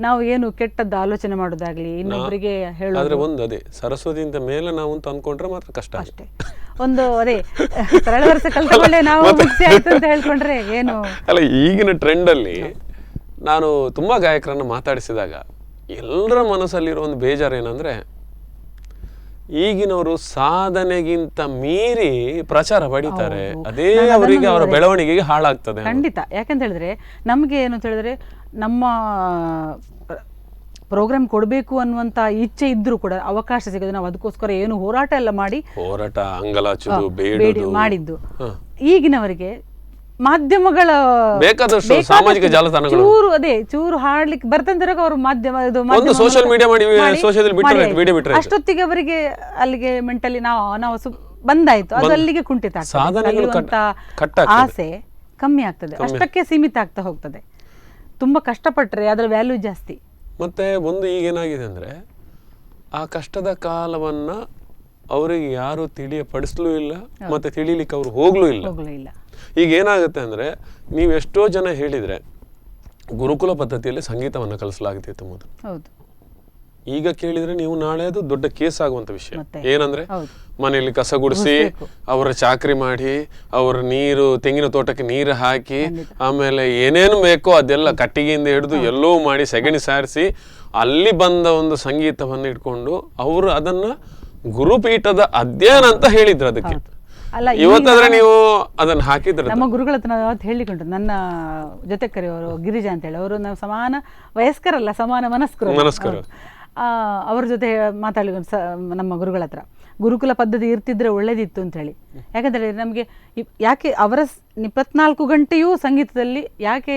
ನಾವು ಏನು ಕೆಟ್ಟದ್ದು ಆಲೋಚನೆ ಮಾಡೋದಾಗ್ಲಿ, ಇನ್ನೊಬ್ಬರಿಗೆ ಹೇಳೋದು, ಒಂದು ಅದೇ ಸರಸ್ವತಿಯಿಂದ ಮೇಲೆ ನಾವು ಅಂತ ಅನ್ಕೊಂಡ್ರೆ ಮಾತ್ರ ಕಷ್ಟ ಅಷ್ಟೇ. ಒಂದು ಅದೇ ಸರಳ ವರ್ಷ ಕಲ್ತ್ಕೊಳ್ಳೆ ನಾವು ಮುಗಿಸಿ ಆಯ್ತು ಅಂತ ಹೇಳ್ಕೊಂಡ್ರೆ ಏನು ಅಲ್ಲ. ಈಗಿನ ಟ್ರೆಂಡ್ ಅಲ್ಲಿ ನಾನು ತುಂಬಾ ಗಾಯಕರನ್ನ ಮಾತಾಡಿಸಿದಾಗ ಎಲ್ಲರ ಮನಸ್ಸಲ್ಲಿರೋ ಒಂದು ಬೇಜಾರು ಏನಂದ್ರೆ, ಈಗಿನವರು ಸಾಧನೆಗಿಂತ ಮೀರಿ ಪ್ರಚಾರ ಪಡಿತಾರೆ, ಅದೇ ಅವರಿಗೆ ಅವರ ಬೆಳವಣಿಗೆಗೆ ಹಾಳಾಗ್ತದೆ. ಖಂಡಿತ. ಯಾಕಂತ ಹೇಳಿದ್ರೆ ನಮ್ಗೆ ಏನು ಅಂತ ಹೇಳಿದ್ರೆ ನಮ್ಮ ಪ್ರೋಗ್ರಾಮ್ ಕೊಡಬೇಕು ಅನ್ನುವಂತ ಇಚ್ಛೆ ಇದ್ರೂ ಕೂಡ ಅವಕಾಶ ಸಿಗೋದು ನಾವು ಅದಕ್ಕೋಸ್ಕರ ಏನು ಹೋರಾಟ ಎಲ್ಲ ಮಾಡಿ ಹೋರಾಟ ಅಂಗಲಾಚುದು ಬೇಡಿ ಮಾಡಿದ್ದು. ಈಗಿನವರಿಗೆ ಮಾಧ್ಯಮಗಳ ಬೇಕಾದಷ್ಟು ಸಾಮಾಜಿಕ ಜಾಲತಾಣಗಳು ಚೂರು ಹಾಡ್ಲಿಕ್ಕೆ ಬರ್ತಂದ್ರೆ ಅವರು ಮಾಧ್ಯಮ ಸೋಷಿಯಲ್ ಮೀಡಿಯಾ ಮಾಡಿ ಸೋಷಿಯಲ್ ವಿಡಿಯೋ ಬಿಟ್ಟರೆ ಅಷ್ಟೊತ್ತಿಗೆ ಅವರಿಗೆ ಅಲ್ಲಿಗೆ ಮೆಂಟಲಿ ನಾವು ಬಂದಾಯ್ತು, ಅದು ಅಲ್ಲಿಗೆ ಕುಂಠಿತ ಆಗ್ತದೆ, ಆಸೆ ಕಮ್ಮಿ ಆಗ್ತದೆ, ಅಷ್ಟಕ್ಕೆ ಸೀಮಿತ ಆಗ್ತಾ ಹೋಗ್ತದೆ. ತುಂಬಾ ಕಷ್ಟಪಟ್ರೆ ಅದರ ವ್ಯಾಲ್ಯೂ ಜಾಸ್ತಿ. ಮತ್ತೆ ಒಂದು ಈಗೇನಾಗಿದೆ ಅಂದ್ರೆ ಆ ಕಷ್ಟದ ಕಾಲವನ್ನ ಅವರಿಗೆ ಯಾರು ತಿಳಿಯಪಡಿಸ್ಲೂ ಇಲ್ಲ, ಮತ್ತೆ ತಿಳಿಲಿಕ್ಕೆ ಅವ್ರು ಹೋಗ್ಲೂ ಇಲ್ಲ. ಈಗ ಏನಾಗುತ್ತೆ ಅಂದ್ರೆ ನೀವು ಎಷ್ಟೋ ಜನ ಹೇಳಿದ್ರೆ ಗುರುಕುಲ ಪದ್ಧತಿಯಲ್ಲಿ ಸಂಗೀತವನ್ನು ಕಲಿಸಲಾಗ್ತಿತ್ತು ಮೊದಲು. ಈಗ ಕೇಳಿದ್ರೆ ನೀವು ನಾಳೆ ಅದು ದೊಡ್ಡ ಕೇಸ್ ಆಗುವಂತ ವಿಷಯ. ಏನಂದ್ರೆ ಮನೆಯಲ್ಲಿ ಕಸ ಗುಡಿಸಿ ಅವರ ಚಾಕ್ರಿ ಮಾಡಿ ಅವರ ನೀರು ತೆಂಗಿನ ತೋಟಕ್ಕೆ ನೀರು ಹಾಕಿ ಆಮೇಲೆ ಏನೇನು ಬೇಕೋ ಅದೆಲ್ಲ ಕಟ್ಟಿಗೆಯಿಂದ ಹಿಡಿದು ಎಲ್ಲೋ ಮಾಡಿ ಸೆಗಣಿ ಸಾರಿಸಿ ಅಲ್ಲಿ ಬಂದ ಒಂದು ಸಂಗೀತವನ್ನು ಇಟ್ಕೊಂಡು ಅವರು ಅದನ್ನ ಗುರುಪೀಠದ ಅಧ್ಯಯನ ಅಂತ ಹೇಳಿದ್ರು. ಅದಕ್ಕೆ ಇವತ್ತಾದ್ರೆ ನೀವು ಅದನ್ನ ಹಾಕಿದ್ರೆ ನಮ್ಮ ಗುರುಗಳ ಹತ್ರ ನಾವು ಯಾವತ್ತು ಹೇಳಿಕೊಂಡು ನನ್ನ ಜೊತೆ ಕರೆಯೋರು ಗಿರಿಜಾ ಅಂತ ಹೇಳಿ, ಅವರು ನಾವು ಸಮಾನ ವಯಸ್ಕರಲ್ಲ, ಸಮಾನ ಮನಸ್ಕರು. ಅವ್ರ ಜೊತೆ ಮಾತಾಡಿ ನಮ್ಮ ಗುರುಗಳ ಹತ್ರ ಗುರುಕುಲ ಪದ್ಧತಿ ಇರ್ತಿದ್ರೆ ಒಳ್ಳೇದಿತ್ತು ಅಂತ ಹೇಳಿ. ಯಾಕಂದ್ರೆ ನಮಗೆ ಯಾಕೆ ಅವರ 24 ಗಂಟೆಯೂ ಸಂಗೀತದಲ್ಲಿ ಯಾಕೆ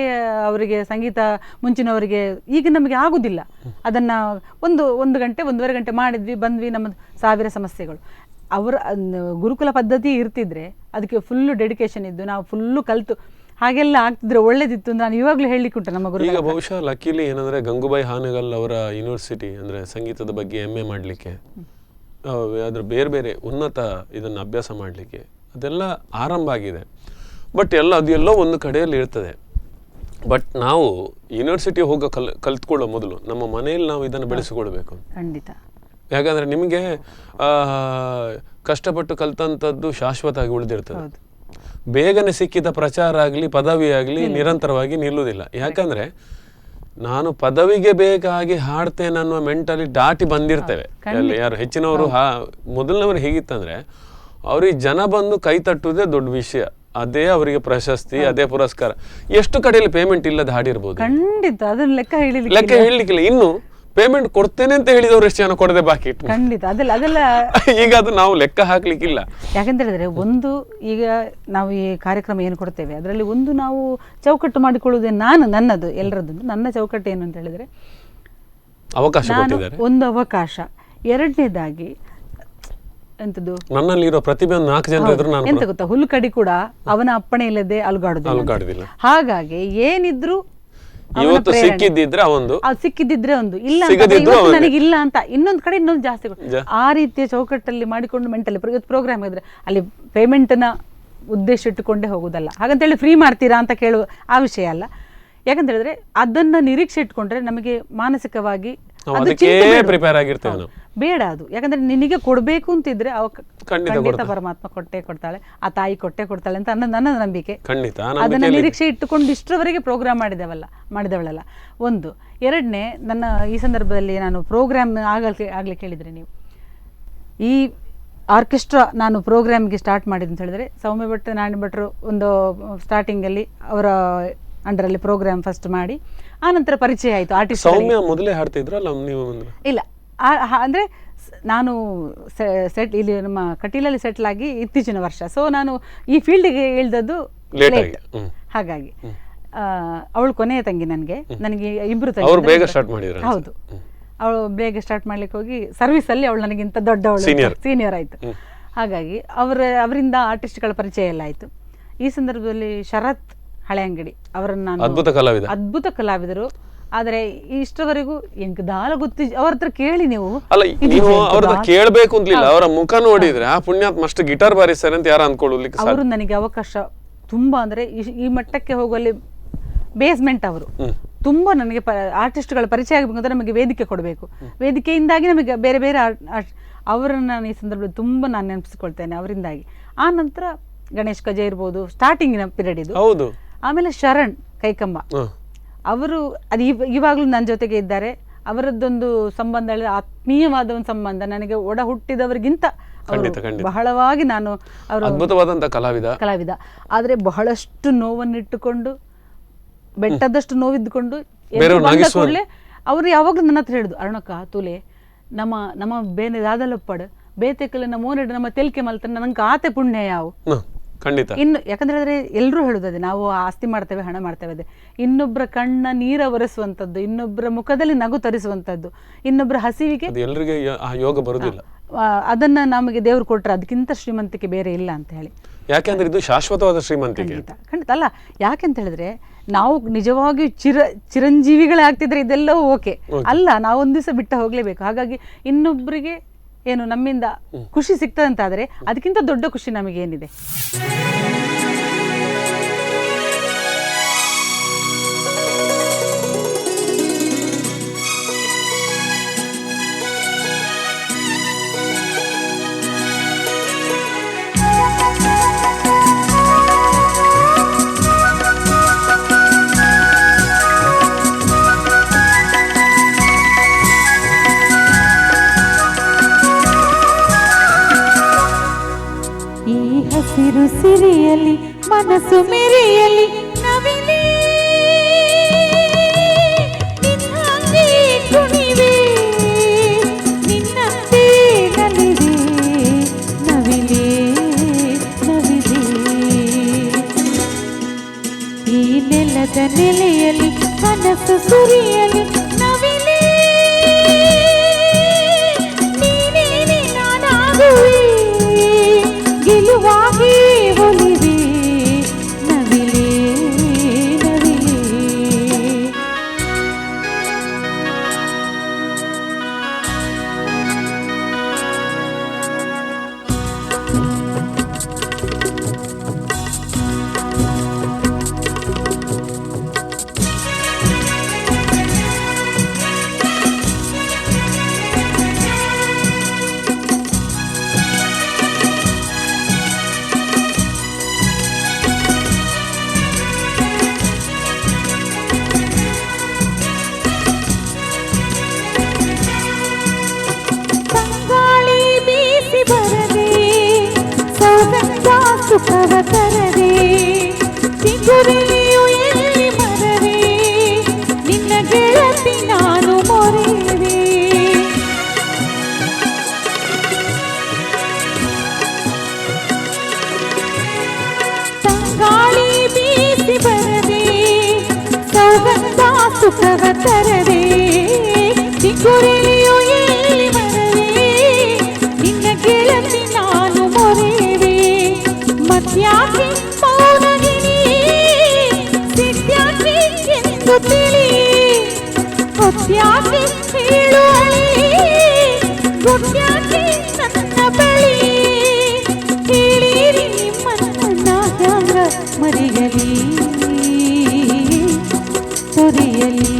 ಅವರಿಗೆ ಸಂಗೀತ ಮುಂಚಿನವರಿಗೆ ಈಗ ನಮಗೆ ಆಗುದಿಲ್ಲ. ಅದನ್ನ ಒಂದು ಗಂಟೆ 1.5 ಗಂಟೆ ಮಾಡಿದ್ವಿ ಬಂದ್ವಿ, ನಮ್ಮ 1000 ಸಮಸ್ಯೆಗಳು. ಅವರ ಗುರುಕುಲ ಪದ್ಧತಿ ಇರ್ತಿದ್ರೆ ಅದಕ್ಕೆ ಫುಲ್ಲು ಡೆಡಿಕೇಶನ್ ಇದ್ದು ನಾವು ಫುಲ್ಲು ಕಲ್ತು ಹಾಗೆಲ್ಲ ಆಗ್ತಿದ್ರೆ ಒಳ್ಳೇದಿತ್ತು ಅಂತ ನಾನು ಇವಾಗಲೂ ಹೇಳಲಿಕ್ಕೆ ಉಂಟು ನಮ್ಮ ಗುರು. ಈಗ ಬಹುಶಃ ಲಕ್ಕಿಲಿ ಏನಂದ್ರೆ ಗಂಗೂಬಾಯಿ ಹಾನಗಲ್ ಅವರ ಯೂನಿವರ್ಸಿಟಿ ಅಂದ್ರೆ ಸಂಗೀತದ ಬಗ್ಗೆ MA ಮಾಡಲಿಕ್ಕೆ, ಅದ್ರ ಬೇರೆ ಬೇರೆ ಉನ್ನತ ಇದನ್ನು ಅಭ್ಯಾಸ ಮಾಡಲಿಕ್ಕೆ ಅದೆಲ್ಲ ಆರಂಭ ಆಗಿದೆ. ಬಟ್ ಅದೆಲ್ಲೋ ಒಂದು ಕಡೆಯಲ್ಲಿ ಇರ್ತದೆ. ಬಟ್ ನಾವು ಯೂನಿವರ್ಸಿಟಿ ಹೋಗೋ ಕಲ್ತ್ಕೊಳ್ಳೋ ಮೊದಲು ನಮ್ಮ ಮನೆಯಲ್ಲಿ ನಾವು ಇದನ್ನು ಬೆಳೆಸಿಕೊಳ್ಬೇಕು. ಖಂಡಿತ. ಯಾಕಂದ್ರೆ ನಿಮಗೆ ಕಷ್ಟಪಟ್ಟು ಕಲ್ತಂಥದ್ದು ಶಾಶ್ವತ ಆಗಿ ಉಳಿದಿರ್ತದೆ. ಬೇಗನೆ ಸಿಕ್ಕಿದ ಪ್ರಚಾರ ಆಗಲಿ ಪದವಿ ಆಗಲಿ ನಿರಂತರವಾಗಿ ನಿಲ್ಲುವುದಿಲ್ಲ. ಯಾಕಂದ್ರೆ ನಾನು ಪದವಿಗೆ ಬೇಕಾಗಿ ಹಾಡ್ತೇನೆ ಅನ್ನುವ ಮೆಂಟಲಿ ದಾಟಿ ಬಂದಿರ್ತೇವೆ. ಯಾರು ಹೆಚ್ಚಿನವರು ಮೊದಲನವರು ಹೇಗಿತ್ತಂದ್ರೆ ಅವ್ರಿಗೆ ಜನ ಬಂದು ಕೈ ತಟ್ಟುವುದೇ ದೊಡ್ಡ ವಿಷಯ, ಅದೇ ಅವರಿಗೆ ಪ್ರಶಸ್ತಿ, ಅದೇ ಪುರಸ್ಕಾರ. ಎಷ್ಟು ಕಡೆಯಲ್ಲಿ ಪೇಮೆಂಟ್ ಇಲ್ಲದೆ ಹಾಡಿರ್ಬೋದು, ಖಂಡಿತ ಅದನ್ನ ಲೆಕ್ಕ ಹೇಳಲಿಕ್ಕಿಲ್ಲ. ಇನ್ನು ಪೇಮೆಂಟ್ ಕೊಡ್ತೇನೆ ಅಂತ ಹೇಳಿದವರು ಎಷ್ಟು ಜನ ಕೊಡದೆ ಬಾಕಿ ಇಟ್ಟು. ಖಂಡಿತ ಅದೆಲ್ಲ ಈಗ ಅದು ನಾವು ಲೆಕ್ಕ ಹಾಕ್ಲಿಕ್ಕಿಲ್ಲ. ಯಾಕಂತ ಹೇಳಿದ್ರೆ ಒಂದು ಈಗ ನಾವು ಈ ಕಾರ್ಯಕ್ರಮ ಏನು ಕೊಡ್ತೇವೆ ಅದರಲ್ಲಿ ಒಂದು ನಾವು ಚೌಕಟ್ಟು ಮಾಡಿಕೊಳ್ಳುವುದೇ ನನ್ನದು ಎಲ್ಲರದ್ದು ನನ್ನ ಚೌಕಟ್ಟು ಏನು ಅಂತ ಹೇಳಿದ್ರೆ ಅವಕಾಶ ಕೊಟ್ಟಿದ್ದಾರೆ, ಒಂದು ಅವಕಾಶ. ಎರಡನೇದಾಗಿ ಎಂತದ್ದು ನನ್ನಲ್ಲಿರೋ ಪ್ರತಿಭೆ 4 ಜನ ಎದುರು ನಾನು ಎಂತ ಗೊತ್ತಾ, ಹುಲ್ಕಡಿ ಕೂಡ ಅವನ ಅಪ್ಪಣೆ ಇಲ್ಲದೆ ಅಲುಗಾಡುದಿಲ್ಲ. ಹಾಗಾಗಿ ಏನಿದ್ರು ಇವತ್ತು ಸಿಕ್ಕಿದ್ದಿದ್ರೆ ಒಂದು ಇಲ್ಲ ನನಗಿಲ್ಲ ಅಂತ ಇನ್ನೊಂದು ಕಡೆ ಇನ್ನೊಂದು ಜಾಸ್ತಿ ಆ ರೀತಿಯ ಚೌಕಟ್ಟಲ್ಲಿ ಮಾಡಿಕೊಂಡು ಮೆಂಟಲಿ ಪ್ರೋಗ್ರಾಮ್ ಇದ್ರೆ ಅಲ್ಲಿ ಪೇಮೆಂಟ್ನ ಉದ್ದೇಶ ಇಟ್ಟುಕೊಂಡೇ ಹೋಗುದಲ್ಲ. ಹಾಗಂತೇಳಿ ಫ್ರೀ ಮಾಡ್ತೀರಾ ಅಂತ ಕೇಳುವ ಆ ವಿಷಯ ಅಲ್ಲ. ಯಾಕಂತ ಹೇಳಿದ್ರೆ ಅದನ್ನ ನಿರೀಕ್ಷೆ ಇಟ್ಕೊಂಡ್ರೆ ನಮಗೆ ಮಾನಸಿಕವಾಗಿ ಪ್ರಿಪೇರ್ ಆಗಿರ್ತೇವೆ ನಾವು. ಬೇಡ ಅದು. ಯಾಕಂದ್ರೆ ನಿನಗೆ ಕೊಡ್ಬೇಕು ಅಂತಿದ್ರೆ ಖಂಡಿತ ಪರಮಾತ್ಮ ಕೊಟ್ಟೆ ಕೊಡ್ತಾಳೆ, ಆ ತಾಯಿ ಕೊಟ್ಟೆ ಕೊಡ್ತಾಳೆ ಅಂತ ನನ್ನ ನಂಬಿಕೆ. ಅದನ್ನ ನಿರೀಕ್ಷೆ ಇಟ್ಟುಕೊಂಡು ಇಷ್ಟರವರೆಗೆ ಪ್ರೋಗ್ರಾಮ್ ಮಾಡಿದವಳಲ್ಲ ಒಂದು. ಎರಡನೇ, ನನ್ನ ಈ ಸಂದರ್ಭದಲ್ಲಿ ನಾನು ಪ್ರೋಗ್ರಾಮ್ ಆಗ್ಲಿಕ್ಕೆ ಹೇಳಿದ್ರೆ ನೀವು ಈ ಆರ್ಕೆಸ್ಟ್ರಾ ನಾನು ಪ್ರೋಗ್ರಾಮ್ಗೆ ಸ್ಟಾರ್ಟ್ ಮಾಡಿದೆ ಅಂತ ಹೇಳಿದ್ರೆ ಸೌಮ್ಯ ಭಟ್ ನಾರಾಯಣ ಭಟ್ರು ಒಂದು ಸ್ಟಾರ್ಟಿಂಗಲ್ಲಿ ಅವರ ಅಂಡರಲ್ಲಿ ಪ್ರೋಗ್ರಾಮ್ ಫಸ್ಟ್ ಮಾಡಿ ಆನಂತರ ಪರಿಚಯ ಆಯಿತು. ಆರ್ಟಿಸ್ಟ್ ಸೌಮ್ಯ ಮೊದಲೇ ಹಾಡ್ತಿದ್ರಲ್ಲ ನೀವು? ಇಲ್ಲ, ಅಂದರೆ ನಾನು ಇಲ್ಲಿ ನಮ್ಮ ಕಟೀಲಲ್ಲಿ ಸೆಟ್ಲ್ ಆಗಿ ಇತ್ತೀಚಿನ ವರ್ಷ. ಸೊ ನಾನು ಈ ಫೀಲ್ಡ್ಗೆ ಇಳಿದದ್ದು ಲೇಟ್. ಹಾಗಾಗಿ ಅವಳು ಕೊನೆಯ ತಂಗಿ, ನನಗೆ ಇಬ್ರು ತಂಗಿ. ಹೌದು, ಅವಳು ಬೇಗ ಸ್ಟಾರ್ಟ್ ಮಾಡ್ಲಿಕ್ಕೆ ಹೋಗಿ ಸರ್ವಿಸ್ ಅಲ್ಲಿ ಅವಳು ನನಗಿಂತ ದೊಡ್ಡವಳು, ಸೀನಿಯರ್ ಆಯ್ತು. ಹಾಗಾಗಿ ಅವರಿಂದ ಆರ್ಟಿಸ್ಟ್ಗಳ ಪರಿಚಯ ಎಲ್ಲ ಆಯ್ತು. ಈ ಸಂದರ್ಭದಲ್ಲಿ ಶರತ್ ಹಳೆ ಅಂಗಡಿ ಅವರನ್ನ ಅದ್ಭುತ ಕಲಾವಿದರು. ಆದ್ರೆ ಇಷ್ಟವರೆಗೂ ಎಂಕದಾಲ ಗೊತ್ತಿ ಅವ್ರ ಹತ್ರ ಕೇಳಿ ನೀವು ಕೇಳಬೇಕು ಅಂತಿಲ್ಲ, ಅವರ ಮುಖ ನೋಡಿದ್ರೆ ಆ ಪುಣ್ಯಾತ್ಮ ಅಷ್ಟು ಗಿಟಾರ್ ಬಾರಿಸ್ತಾರೆ ಅಂತ ಯಾರು ಅನ್ಕೊಳ್ಳಲಿಕ್ಕೆ. ಅವರು ನನಗೆ ಅವಕಾಶ ತುಂಬಾ, ಅಂದ್ರೆ ಈ ಮಟ್ಟಕ್ಕೆ ಹೋಗುವಲ್ಲಿ ಬೇಸ್ಮೆಂಟ್ ಅವರು ತುಂಬಾ ನನಗೆ ಆರ್ಟಿಸ್ಟ್ಗಳ ಪರಿಚಯ ಆಗಬೇಕು ಅಂತ ನಮಗೆ ವೇದಿಕೆ ಕೊಡಬೇಕು. ವೇದಿಕೆಯಿಂದಾಗಿ ನಮಗೆ ಬೇರೆ ಬೇರೆ ಅವರನ್ನ ನಾನು ಈ ಸಂದರ್ಭದಲ್ಲಿ ತುಂಬಾ ನಾನು ನೆನಪಿಸಿಕೊಳ್ತೇನೆ ಅವರಿಂದಾಗಿ. ಆ ನಂತರ ಗಣೇಶ್ ಕಜೆ ಇರ್ಬೋದು, ಸ್ಟಾರ್ಟಿಂಗಿನ ಪೀರಿಯಡ್ ಇದು. ಆಮೇಲೆ ಶರಣ್ ಕೈಕಂಬ ಅವರು ಅದು ಇವಾಗಲೂ ನನ್ನ ಜೊತೆಗೆ ಇದ್ದಾರೆ. ಅವರದ್ದೊಂದು ಸಂಬಂಧ ಹೇಳಿದ್ರೆ ಆತ್ಮೀಯವಾದ ಒಂದು ಸಂಬಂಧ. ನನಗೆ ಒಡ ಹುಟ್ಟಿದವರಿಗಿಂತ ಬಹಳವಾಗಿ ನಾನು ಅವರು ಅದ್ಭುತವಾದಂತ ಕಲಾವಿದ. ಆದರೆ ಬಹಳಷ್ಟು ನೋವನ್ನಿಟ್ಟುಕೊಂಡು ಬೆಟ್ಟದಷ್ಟು ನೋವಿದ್ದುಕೊಂಡು ಕೂಡಲೇ ಅವರು ಯಾವಾಗಲೂ ನನ್ನ ಹತ್ರ ಹೇಳುದು, ಅರುಣಕ್ಕ ತುಲೆ ನಮ್ಮ ಬೇನೆ ದಾದಲಪ್ಪಡ್ ಬೇತೆಕಲ್ಲ ನಮ್ಮ ಓನೆಡ್ ನಮ್ಮ ತೆಲ್ಕೆ ಮಲ್ತಾನೆ ನಂಗೆ ಆತೆ ಪುಣ್ಯ ಯಾವ ಖಂಡಿತ. ಇನ್ನು ಯಾಕಂದ್ರೆ ಹೇಳಿದ್ರೆ ಎಲ್ಲರೂ ಹೇಳುತ್ತದೆ, ನಾವು ಆಸ್ತಿ ಮಾಡ್ತೇವೆ, ಹಣ ಮಾಡ್ತೇವೆ, ಅದೇ ಇನ್ನೊಬ್ಬರ ಕಣ್ಣ ನೀರ ಒರೆಸುವಂಥದ್ದು, ಇನ್ನೊಬ್ಬರ ಮುಖದಲ್ಲಿ ನಗು ತರಿಸುವಂಥದ್ದು, ಇನ್ನೊಬ್ಬರ ಹಸಿವಿಗೆ ಎಲ್ಲರಿಗೆ ಯೋಗ ಬರುವುದಿಲ್ಲ. ಅದನ್ನ ನಮಗೆ ದೇವ್ರು ಕೊಟ್ರೆ ಅದಕ್ಕಿಂತ ಶ್ರೀಮಂತಿಕೆ ಬೇರೆ ಇಲ್ಲ ಅಂತ ಹೇಳಿ. ಯಾಕೆಂದ್ರೆ ಇದು ಶಾಶ್ವತವಾದ ಶ್ರೀಮಂತಿಕೆ. ಖಂಡಿತ ಅಲ್ಲ. ಯಾಕೆಂತ ಹೇಳಿದ್ರೆ ನಾವು ನಿಜವಾಗಿಯೂ ಚಿರಂಜೀವಿಗಳೇ ಆಗ್ತಿದ್ರೆ ಇದೆಲ್ಲವೂ ಓಕೆ ಅಲ್ಲ, ನಾವು ಒಂದ್ ದಿವಸ ಬಿಟ್ಟು ಹೋಗ್ಲೇಬೇಕು. ಹಾಗಾಗಿ ಇನ್ನೊಬ್ಬರಿಗೆ ಏನು ನಮ್ಮಿಂದ ಖುಷಿ ಸಿಗ್ತದಂತಾದ್ರೆ ಅದಕ್ಕಿಂತ ದೊಡ್ಡ ಖುಷಿ ನಮಗೇನಿದೆ. ಹಸಿರು ಸಿರಿಯಲಿ ಮನಸ್ಸು ಮೆರೆಯಲಿ ನವಿಲೇ ನಿನ್ನಂತೆ ಕುಣಿವೆ, ನಿನ್ನಂತೆ ನಲಿವೆ ನವಿಲೇ ನವಿಲೇ. ಈ ನೆಲದ ನೆಲೆಯಲಿ ಕನಸು ಸುರಿಯಲಿ ನವಿಲೇ ನೀನೇ ನಾನಾಗುವೆ, ಗೆಲುವಾಗಿ ಒಲಿವೆ ನವಿಲೇ ನವಿಲೇ. ಸುಖವ ತರದೆ ಚಿಗುರಿಯು ಎಲ್ಲಿ ಮರವೇ, ನಿನ್ನ ಗೆಳತಿ ನಾನು ಮೊರೆವೆ. ತಂಗಾಳಿ ಬೀಸಿ ಬರದೆ ಸೌಗಂಧ ಸುಖವ ತರದೆ ಚಿಗುರಿಯು ಎಲ್ಲಿ ಮರವೇ, ನಿನ್ನ ಗೆಳತಿ ನಾನು ಮೊರೆವೆ. ಮತ್ಯಾಕೆ ಮೌನಗಿರಿ ಸಿದ್ಯಾಕೆ ಎಂದು ತಿಳಿ, ಹೊತ್ಯಾಕೆ ಹೇಳುವಳಿ ಗೊತ್ಯಾಕೆ ನನ್ನ ಬಳಿ, ಹೇಳಿರಿ ಮನ್ನನಾಗ ಮರೆಯಲಿ ತೊರೆಯಲಿ.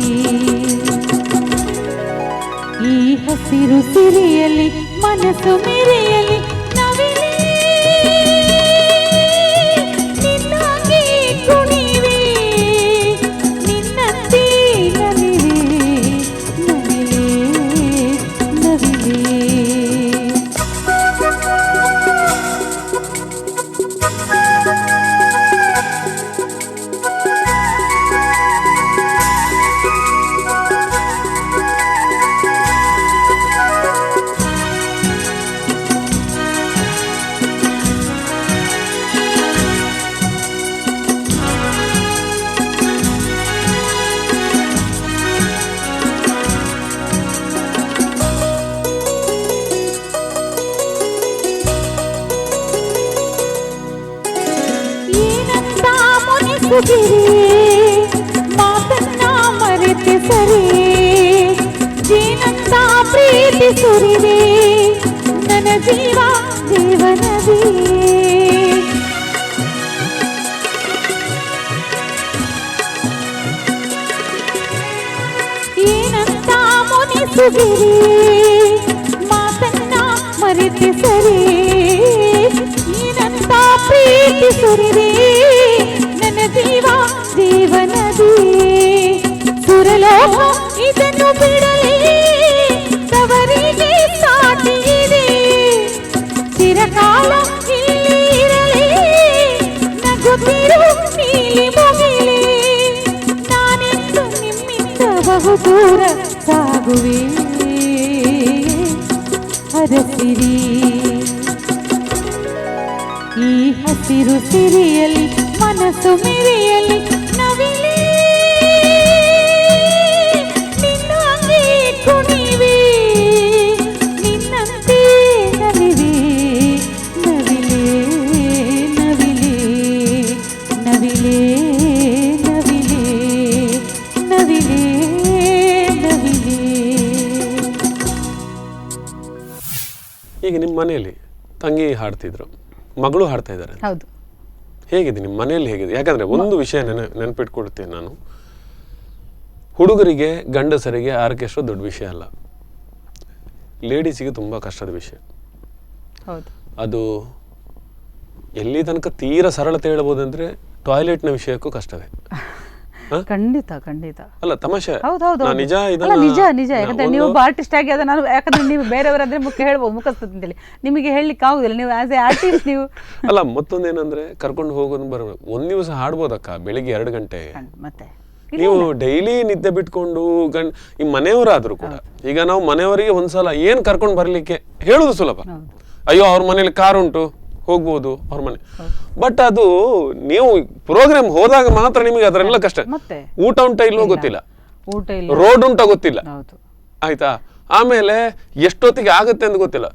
ಈ ಹಸಿರು ಸಿರಿಯಲಿ ಮನಸ್ಸು ಮೆರೆಯಲಿ ನವಿಲೇ ನಿನ್ನಾಗಿ ಕುಣಿವೆ, ನಿನ್ನಂತೆ ನವಿಲೇ ನವಿಲೇ ನವಿಲೇ. ಏನಂತ ಮುನಿಸುಗಿರಿ ಮಾತನ್ನ ಮರೆತೆ ಸರಿ, ಏನಂತ ಪ್ರೀತಿ ಸುರಿದೆ ನನ್ನ ಜೀವ ದೇವನದಿ. ಏನಂತ ಮುನಿಸುಗಿರಿ ಮಾತನ್ನ ಮರೆತೆ ಸರಿ, ಏನಂತ ಪ್ರೀತಿ ಸುರಿದೆ ನನ್ನ ಜೀವ ದೇವನದಿ. ಸುರಲೋಹ ಇದನ್ನು ಬಿಡಲೇ ದೂರ ಸಾಗುವೆ ಹರಸಿರಿ ಈ ಹಸಿರು ಸಿರಿಯಲಿ ಮನಸ್ಸು ಮಿರಿಯಲಿ ನವಿಲೇ ನಿನ್ನಂಗೆ ಕುಣಿವೆ ನಿನ್ನಂತೆ ನಲಿವೆ ನವಿಲೇ ನವಿಲೇ ನವಿಲೇ ನವಿಲೇ ನವಿಲೇ ನವಿಲೇ. ಈಗ ನಿಮ್ಮ ಮನೆಯಲ್ಲಿ ತಂಗಿ ಹಾಡ್ತಿದ್ರು, ಮಗಳು ಹಾಡ್ತಾ ಇದ್ದಾರೆ. ಹೌದು. ಹೇಗಿದೆ ನಿಮ್ಮ ಮನೆಯಲ್ಲಿ ಹೇಗಿದೆ? ಯಾಕಂದ್ರೆ ಒಂದು ವಿಷಯ ನೆನಪಿಟ್ಕೊಳ್ತೇನೆ ನಾನು, ಹುಡುಗರಿಗೆ ಗಂಡಸರಿಗೆ ಆರ್ಕೆಸ್ಟ್ರಾ ದೊಡ್ಡ ವಿಷಯ ಅಲ್ಲ, ಲೇಡೀಸಿಗೆ ತುಂಬಾ ಕಷ್ಟದ ವಿಷಯ. ಹೌದು. ಅದು ಎಲ್ಲಿ ತನಕ ತೀರಾ ಸರಳತೆ ಹೇಳ್ಬೋದಂದ್ರೆ ಟಾಯ್ಲೆಟ್ನ ವಿಷಯಕ್ಕೂ ಕಷ್ಟವೇ. ಖಂಡಿತ ಖಂಡಿತ. ಅಲ್ಲ ತಮಾಷೆ. ಹೌದೌದು. ನಿಜ ನಿಜ ನಿಜ. ಯಾಕಂದ್ರೆ ನೀವು ಒಬ್ಬ ಆರ್ಟಿಸ್ಟ್ ಆಗಿ ಅದನ್ನ ಯಾಕಂದ್ರೆ ನೀವು ಬೇರೆಯವರಾದ್ರೆ ಹೇಳ್ಬೋದು ಮುಖಸ್ತದ ಅಂತೇಳಿ, ನಿಮಗೆ ಹೇಳಲಿಕ್ಕೆ ಆಗುದಿಲ್ಲ. ನೀವು ಆಸ್ ಎ ಆರ್ಟಿಸ್ಟ್ ನೀವು ಅಲ್ಲ. ಮತ್ತೊಂದೇನಂದ್ರೆ ಕರ್ಕೊಂಡು ಹೋಗೋದು ಬರಬೇಕು. ಒಂದ್ ದಿವಸ ಹಾಡ್ಬೋದಕ್ಕ ಬೆಳಿಗ್ಗೆ 2 ಗಂಟೆ. ಮತ್ತೆ ನೀವು ಡೈಲಿ ನಿದ್ದೆ ಬಿಟ್ಕೊಂಡು ಈ ಮನೆಯವರಾದ್ರು ಕೂಡ, ಈಗ ನಾವು ಮನೆಯವರಿಗೆ ಒಂದ್ಸಲ ಏನ್ ಕರ್ಕೊಂಡು ಬರ್ಲಿಕ್ಕೆ ಹೇಳುದು ಸುಲಭ. ಅಯ್ಯೋ ಅವ್ರ ಮನೇಲಿ ಕಾರ್ ಉಂಟು ಹೋಗ್ಬೋದು ಅವ್ರ ಮನೆ. ಬಟ್ ಅದು ನೀವು ಪ್ರೋಗ್ರಾಮ್ ಹೋದಾಗ ಮಾತ್ರ ನಿಮಗೆ ಅದರೆಲ್ಲ ಕಷ್ಟ. ಊಟ ಉಂಟ ಇಲ್ಲೋ ಗೊತ್ತಿಲ್ಲ, ಊಟ ಇಲ್ಲ, ರೋಡ್ ಉಂಟ ಗೊತ್ತಿಲ್ಲ, ಆಯ್ತಾ. ಆಮೇಲೆ ಎಷ್ಟೊತ್ತಿಗೆ ಆಗುತ್ತೆ ಅಂತ ಗೊತ್ತಿಲ್ಲ.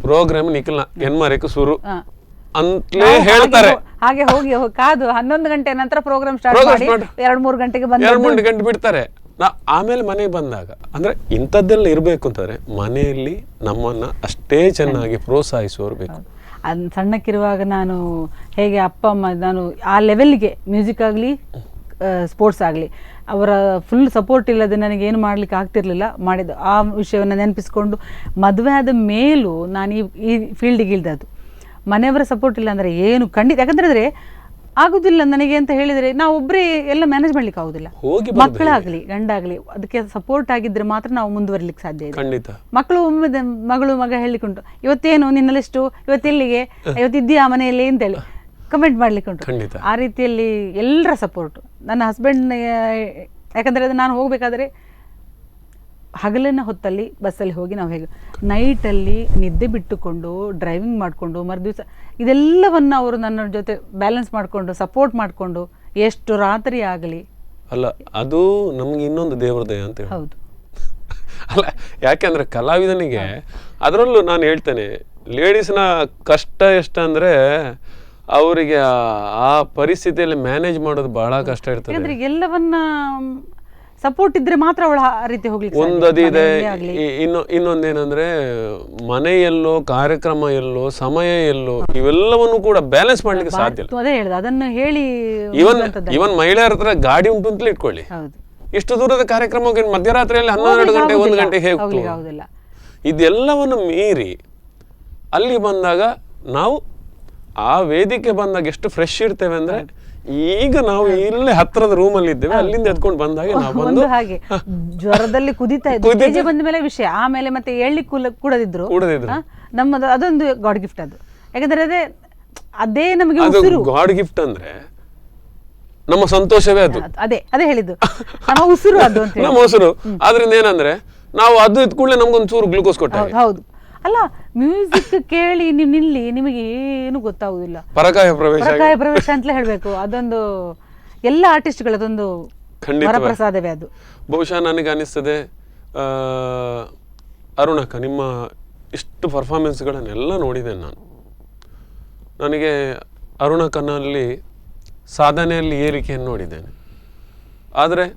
ಪ್ರೋಗ್ರಾಮ್ ನಿಖಿಲ್ನ ಎನ್ಮಾರೇಕು ಶುರು ಅಂತಲೇ ಹೇಳ್ತಾರೆ. ಹಾಗೆ ಹೋಗಿ ಕಾದು 11 ಗಂಟೆ ನಂತರ ಪ್ರೋಗ್ರಾಮ್ ಸ್ಟಾರ್ಟ್ ಮಾಡಿ 2-3 ಗಂಟೆಗೆ 2-3 ಗಂಟೆ ಬಿಡ್ತಾರೆ. ಆಮೇಲೆ ಮನೆಗೆ ಬಂದಾಗ ಅಂದ್ರೆ ಇಂಥದ್ದೆಲ್ಲ ಇರ್ಬೇಕು ಅಂತಂದ್ರೆ ಮನೆಯಲ್ಲಿ ನಮ್ಮನ್ನ ಅಷ್ಟೇ ಚೆನ್ನಾಗಿ ಪ್ರೋತ್ಸಾಹಿಸುವವರು ಬೇಕು. ಸಣ್ಣಕ್ಕಿರುವಾಗ ನಾನು ಹೇಗೆ ಅಪ್ಪ ಅಮ್ಮ ನಾನು ಆ ಲೆವೆಲ್ಗೆ ಮ್ಯೂಸಿಕ್ ಆಗಲಿ ಸ್ಪೋರ್ಟ್ಸ್ ಆಗಲಿ ಅವರ ಫುಲ್ ಸಪೋರ್ಟ್ ಇಲ್ಲದೆ ನನಗೆ ಏನು ಮಾಡ್ಲಿಕ್ಕೆ ಆಗ್ತಿರ್ಲಿಲ್ಲ. ಮಾಡಿದ್ದು ಆ ವಿಷಯವನ್ನು ನೆನಪಿಸ್ಕೊಂಡು ಮದುವೆ ಆದ ಮೇಲೂ ನಾನು ಈ ಫೀಲ್ಡಿಗೆ ಇಳ್ದದ್ದು. ಮನೆಯವರ ಸಪೋರ್ಟ್ ಇಲ್ಲ ಅಂದರೆ ಏನು ಖಂಡಿತ, ಯಾಕಂದ್ರೆ ಆಗುದಿಲ್ಲ ನನಗೆ ಅಂತ ಹೇಳಿದರೆ ನಾವು ಒಬ್ಬರೇ ಎಲ್ಲ ಮ್ಯಾನೇಜ್ ಮಾಡ್ಲಿಕ್ಕೆ ಆಗುದಿಲ್ಲ. ಮಕ್ಕಳಾಗ್ಲಿ ಗಂಡಾಗ್ಲಿ ಅದಕ್ಕೆ ಸಪೋರ್ಟ್ ಆಗಿದ್ರೆ ಮಾತ್ರ ನಾವು ಮುಂದುವರಿಲಿಕ್ಕೆ ಸಾಧ್ಯ ಇದೆ. ಮಕ್ಕಳು ಒಮ್ಮೆ ಮಗಳು ಮಗ ಹೇಳಲಿಕ್ಕೆ ಉಂಟು, ಇವತ್ತೇನು ನಿನ್ನಲ್ಲಿಷ್ಟು, ಇವತ್ತೆಲ್ಲಿಗೆ, ಇವತ್ತಿದ್ದೀಯಾ ಮನೆಯಲ್ಲಿ ಅಂತೇಳಿ ಕಮೆಂಟ್ ಮಾಡ್ಲಿಕ್ಕೆ ಉಂಟು. ಆ ರೀತಿಯಲ್ಲಿ ಎಲ್ಲರ ಸಪೋರ್ಟು ನನ್ನ ಹಸ್ಬೆಂಡ್. ಯಾಕಂದರೆ ಅದು ನಾನು ಹೋಗಬೇಕಾದ್ರೆ ಹಗಲಿನ ಹೊತ್ತಲ್ಲಿ ಬಸ್ಸಲ್ಲಿ ಹೋಗಿ ನಾವು ಹೇಗೆ ನೈಟಲ್ಲಿ ನಿದ್ದೆ ಬಿಟ್ಟುಕೊಂಡು ಡ್ರೈವಿಂಗ್ ಮಾಡಿಕೊಂಡು ಮರುದಿವಸ ಇದೆಲ್ಲವನ್ನು ಅವರು ನನ್ನ ಜೊತೆ ಬ್ಯಾಲೆನ್ಸ್ ಮಾಡಿಕೊಂಡು ಸಪೋರ್ಟ್ ಮಾಡಿಕೊಂಡು ಎಷ್ಟು ರಾತ್ರಿ ಆಗಲಿ. ಅಲ್ಲ ಅದು ನಮ್ಗೆ ಇನ್ನೊಂದು ದೇವರ ದಯ ಅಂತ ಹೇಳಿ. ಹೌದು. ಅಲ್ಲ ಯಾಕೆಂದ್ರೆ ಕಲಾವಿದನಿಗೆ ಅದರಲ್ಲೂ ನಾನು ಹೇಳ್ತೇನೆ, ಲೇಡೀಸ್ನ ಕಷ್ಟ ಎಷ್ಟಂದ್ರೆ ಅವರಿಗೆ ಆ ಪರಿಸ್ಥಿತಿಯಲ್ಲಿ ಮ್ಯಾನೇಜ್ ಮಾಡೋದು ಬಹಳ ಕಷ್ಟ ಇರ್ತದೆ. ಯಾಕಂದ್ರೆ ಎಲ್ಲವನ್ನ ಸಪೋರ್ಟ್ ಇದ್ರೆ ಮಾತ್ರ ಅವಳ ಆ ರೀತಿ ಹೋಗ್ಲಿಕ್ಕೆ ಒಂದದಿದೆ. ಇನ್ನೊಂದೇನಂದ್ರೆ ಮನೆಯಲ್ಲೋ ಕಾರ್ಯಕ್ರಮ ಎಲ್ಲೋ ಸಮಯ ಎಲ್ಲೋ ಇವೆಲ್ಲವನ್ನು ಕೂಡ ಬ್ಯಾಲೆನ್ಸ್ ಮಾಡ್ಲಿಕ್ಕೆ ಸಾಧ್ಯ ಇಲ್ಲ. ಅದೇ ಹೇಳಿದ ಅದನ್ನು ಹೇಳಿ ಇವನ್ ಮಹಿಳೆಯರ ಹತ್ರ ಗಾಡಿ ಉಂಟು ಅಂತಲೇ ಇಟ್ಕೊಳ್ಳಿ, ಇಷ್ಟು ದೂರದ ಕಾರ್ಯಕ್ರಮ ಮಧ್ಯರಾತ್ರಿಯಲ್ಲಿ 12 ಗಂಟೆ 1 ಗಂಟೆ ಹೇಗೆ ಇದೆಲ್ಲವನ್ನು ಮೀರಿ ಅಲ್ಲಿ ಬಂದಾಗ ನಾವು ಆ ವೇದಿಕೆ ಬಂದಾಗ ಎಷ್ಟು ಫ್ರೆಶ್ ಇರ್ತೇವೆ ಅಂದ್ರೆ, ಈಗ ನಾವು ಇಲ್ಲೇ ಹತ್ರದ ರೂಮ್ ಅಲ್ಲಿ ಇದ್ದೇವೆ, ಅಲ್ಲಿಂದ ಎತ್ಕೊಂಡು ಬಂದಾಗ ನಾವು ಬಂದು ಹಾಗೆ ಜ್ವರದಲ್ಲಿ ಕುದಿತಾ ಇದ್ದು ಬಂದ ಮೇಲೆ ವಿಷಯ, ಆಮೇಲೆ ಮತ್ತೆ ಹೇಳಿ ಕೂಡದಿದ್ರು ನಮ್ಮದು ಅದೊಂದು ಗಾಡ್ ಗಿಫ್ಟ್. ಅದು ಯಾಕಂದ್ರೆ ಅದೇ ನಮಗೆ ಉಸಿರು. ಗಾಡ್ ಗಿಫ್ಟ್ ಅಂದ್ರೆ ನಮ್ಮ ಸಂತೋಷವೇ ಅದು. ಅದೇ ಹೇಳಿದ್ದು ನಮ್ಮ ಉಸಿರು ಅದು ಅಂತ ನಮ್ಮ ಉಸಿರು. ಆದ್ರಿಂದ ಏನಂದ್ರೆ ನಾವು ಅದು ಇದ್ ಕೂಡಲೇ ನಮ್ಗೊಂದು ಚೂರು ಗ್ಲೂಕೋಸ್ ಕೊಟ್ಟ. ಹೌದು. ಅಲ್ಲ ಮ್ಯೂಸಿಕ್ ಕೇಳಿ ನೀವು ನಿಲ್ಲಿ ನಿಮಗೆ ಏನು ಗೊತ್ತಾಗುದಿಲ್ಲ. ಪರಕಾಯ ಪ್ರವೇಶ ಅಂತಲೇ ಹೇಳ್ಬೇಕು. ಅದೊಂದು ಎಲ್ಲ ಆರ್ಟಿಸ್ಟ್ಗಳು ಅದೊಂದು ವರಪ್ರಸಾದವೇ ಅದು. ಬಹುಶಃ ನನಗೆ ಅನಿಸ್ತದೆ ಅರುಣಕ್ಕ, ನಿಮ್ಮ ಇಷ್ಟು ಪರ್ಫಾರ್ಮೆನ್ಸ್ಗಳನ್ನೆಲ್ಲ ನೋಡಿದ್ದೇನೆ ನಾನು. ನನಗೆ ಅರುಣಕ್ಕನಲ್ಲಿ ಸಾಧನೆಯಲ್ಲಿ ಏರಿಕೆಯನ್ನು ನೋಡಿದ್ದೇನೆ. ಆದರೆ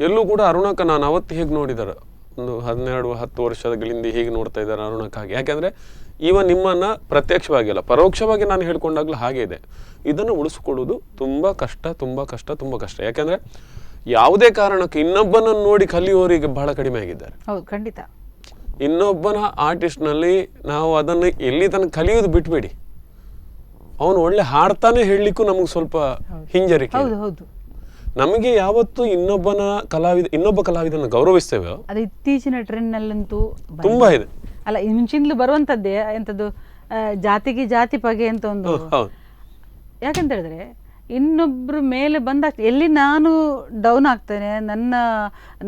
ಎಲ್ಲೂ ಕೂಡ ಅರುಣಕ್ಕ ನಾನು ಅವತ್ತು ಹೇಗೆ ನೋಡಿದಾರೆ, ಒಂದು 12-10 ವರ್ಷಗಳಿಂದ ಹೇಗೆ ನೋಡ್ತಾ ಇದ್ದಾರೆ ಅರುಣಕ್ಕಾಗಿ. ಯಾಕೆಂದರೆ ಈವನ್ ನಿಮ್ಮನ್ನು ಪ್ರತ್ಯಕ್ಷವಾಗಿ ಅಲ್ಲ ಪರೋಕ್ಷವಾಗಿ ನಾನು ಹೇಳ್ಕೊಂಡಾಗಲೂ ಹಾಗೆ ಇದೆ. ಇದನ್ನು ಉಳಿಸ್ಕೊಳ್ಳೋದು ತುಂಬ ಕಷ್ಟ, ತುಂಬ ಕಷ್ಟ, ತುಂಬ ಕಷ್ಟ. ಯಾಕೆಂದರೆ ಯಾವುದೇ ಕಾರಣಕ್ಕೆ ಇನ್ನೊಬ್ಬನನ್ನು ನೋಡಿ ಕಲಿಯೋರಿಗೆ ಬಹಳ ಕಡಿಮೆ ಆಗಿದ್ದಾರೆ. ಹೌದು, ಖಂಡಿತ. ಇನ್ನೊಬ್ಬನ ಆರ್ಟಿಸ್ಟ್ನಲ್ಲಿ ನಾವು ಅದನ್ನು ಎಲ್ಲಿ ತನಕ ಕಲಿಯೋದು ಬಿಟ್ಬೇಡಿ. ಅವನು ಒಳ್ಳೆ ಹಾಡ್ತಾನೆ ಹೇಳಲಿಕ್ಕೂ ನಮಗೆ ಸ್ವಲ್ಪ ಹಿಂಜರಿಕೆ. ನಮಗೆ ಯಾವತ್ತು ಇನ್ನೊಬ್ಬ ಕಲಾವಿದನ ಗೌರವಿಸ್ತೇವೆ. ಅದು ಇತ್ತೀಚಿನ ಟ್ರೆಂಡ್ ನಲ್ಲಂತೂ ತುಂಬಾ ಇದೆ. ಅಲ್ಲ, ಮುಂಚಿಂದಲೂ ಬರುವಂತದ್ದೇ ಎಂತದ್ದು ಜಾತಿಗೆ ಜಾತಿ ಪಗೆ ಅಂತ ಒಂದು. ಯಾಕಂತ ಹೇಳಿದ್ರೆ ಇನ್ನೊಬ್ರು ಮೇಲೆ ಬಂದಾಗ ಎಲ್ಲಿ ನಾನು ಡೌನ್ ಆಗ್ತೇನೆ,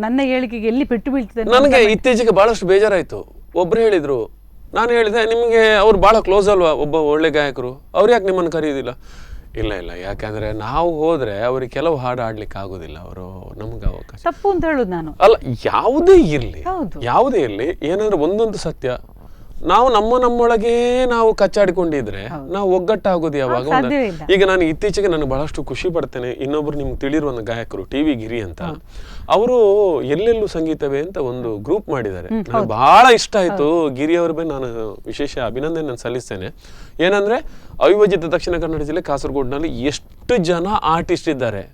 ನನ್ನ ಹೇಳಿಕೆಗೆ ಎಲ್ಲಿ ಪೆಟ್ಟು ಬೀಳ್ತೇನೆ. ನನಗೆ ಇತ್ತೀಚೆಗೆ ಬಹಳಷ್ಟು ಬೇಜಾರಾಯ್ತು. ಒಬ್ರು ಹೇಳಿದ್ರು, ನಾನು ಹೇಳಿದೆ ನಿಮಗೆ ಅವ್ರು ಬಹಳ ಕ್ಲೋಸ್ ಅಲ್ವಾ, ಒಬ್ಬ ಒಳ್ಳೆ ಗಾಯಕರು, ಅವ್ರು ಯಾಕೆ ನಿಮ್ಮನ್ನು ಕರೆಯೋದಿಲ್ಲ? ಇಲ್ಲ, ಯಾಕಂದ್ರೆ ನಾವು ಹೋದ್ರೆ ಅವ್ರಿಗೆ ಕೆಲವು ಹಾಡು ಆಡ್ಲಿಕ್ಕೆ ಆಗೋದಿಲ್ಲ, ಅವರು ನಮ್ಗೆ ಅವಕಾಶ. ತಪ್ಪು ಅಂತ ಹೇಳುದು ನಾನು ಅಲ್ಲ, ಯಾವುದೇ ಇರ್ಲಿ ಏನಂದ್ರೆ ಒಂದೊಂದು ಸತ್ಯ, ನಾವು ನಮ್ಮೊಳಗೆ ನಾವು ಕಚ್ಚಾಡಿಕೊಂಡಿದ್ರೆ ನಾವು ಒಗ್ಗಟ್ಟಾಗೋದು ಯಾವಾಗ? ಈಗ ನಾನು ಇತ್ತೀಚೆಗೆ ನಾನು ಬಹಳಷ್ಟು ಖುಷಿ ಪಡ್ತೇನೆ, ಇನ್ನೊಬ್ರು ನಿಮ್ಗೆ ತಿಳಿರುವ ಒಂದು ಗಾಯಕರು TV ಗಿರಿ ಅಂತ, ಅವರು ಎಲ್ಲೆಲ್ಲೂ ಸಂಗೀತವೇ ಅಂತ ಒಂದು ಗ್ರೂಪ್ ಮಾಡಿದ್ದಾರೆ. ನನಗೆ ಬಹಳ ಇಷ್ಟ ಆಯ್ತು. ಗಿರಿ ಅವ್ರ ಮೇಲೆ ನಾನು ವಿಶೇಷ ಅಭಿನಂದನೆ ಸಲ್ಲಿಸ್ತೇನೆ. ಏನಂದ್ರೆ ಅವಿಭಜಿತ ದಕ್ಷಿಣ ಕನ್ನಡ ಜಿಲ್ಲೆ ಕಾಸರಗೋಡಿನಲ್ಲಿ ಎಷ್ಟು ಜನ ಆರ್ಟಿಸ್ಟ್ ಇದ್ದಾರೆ,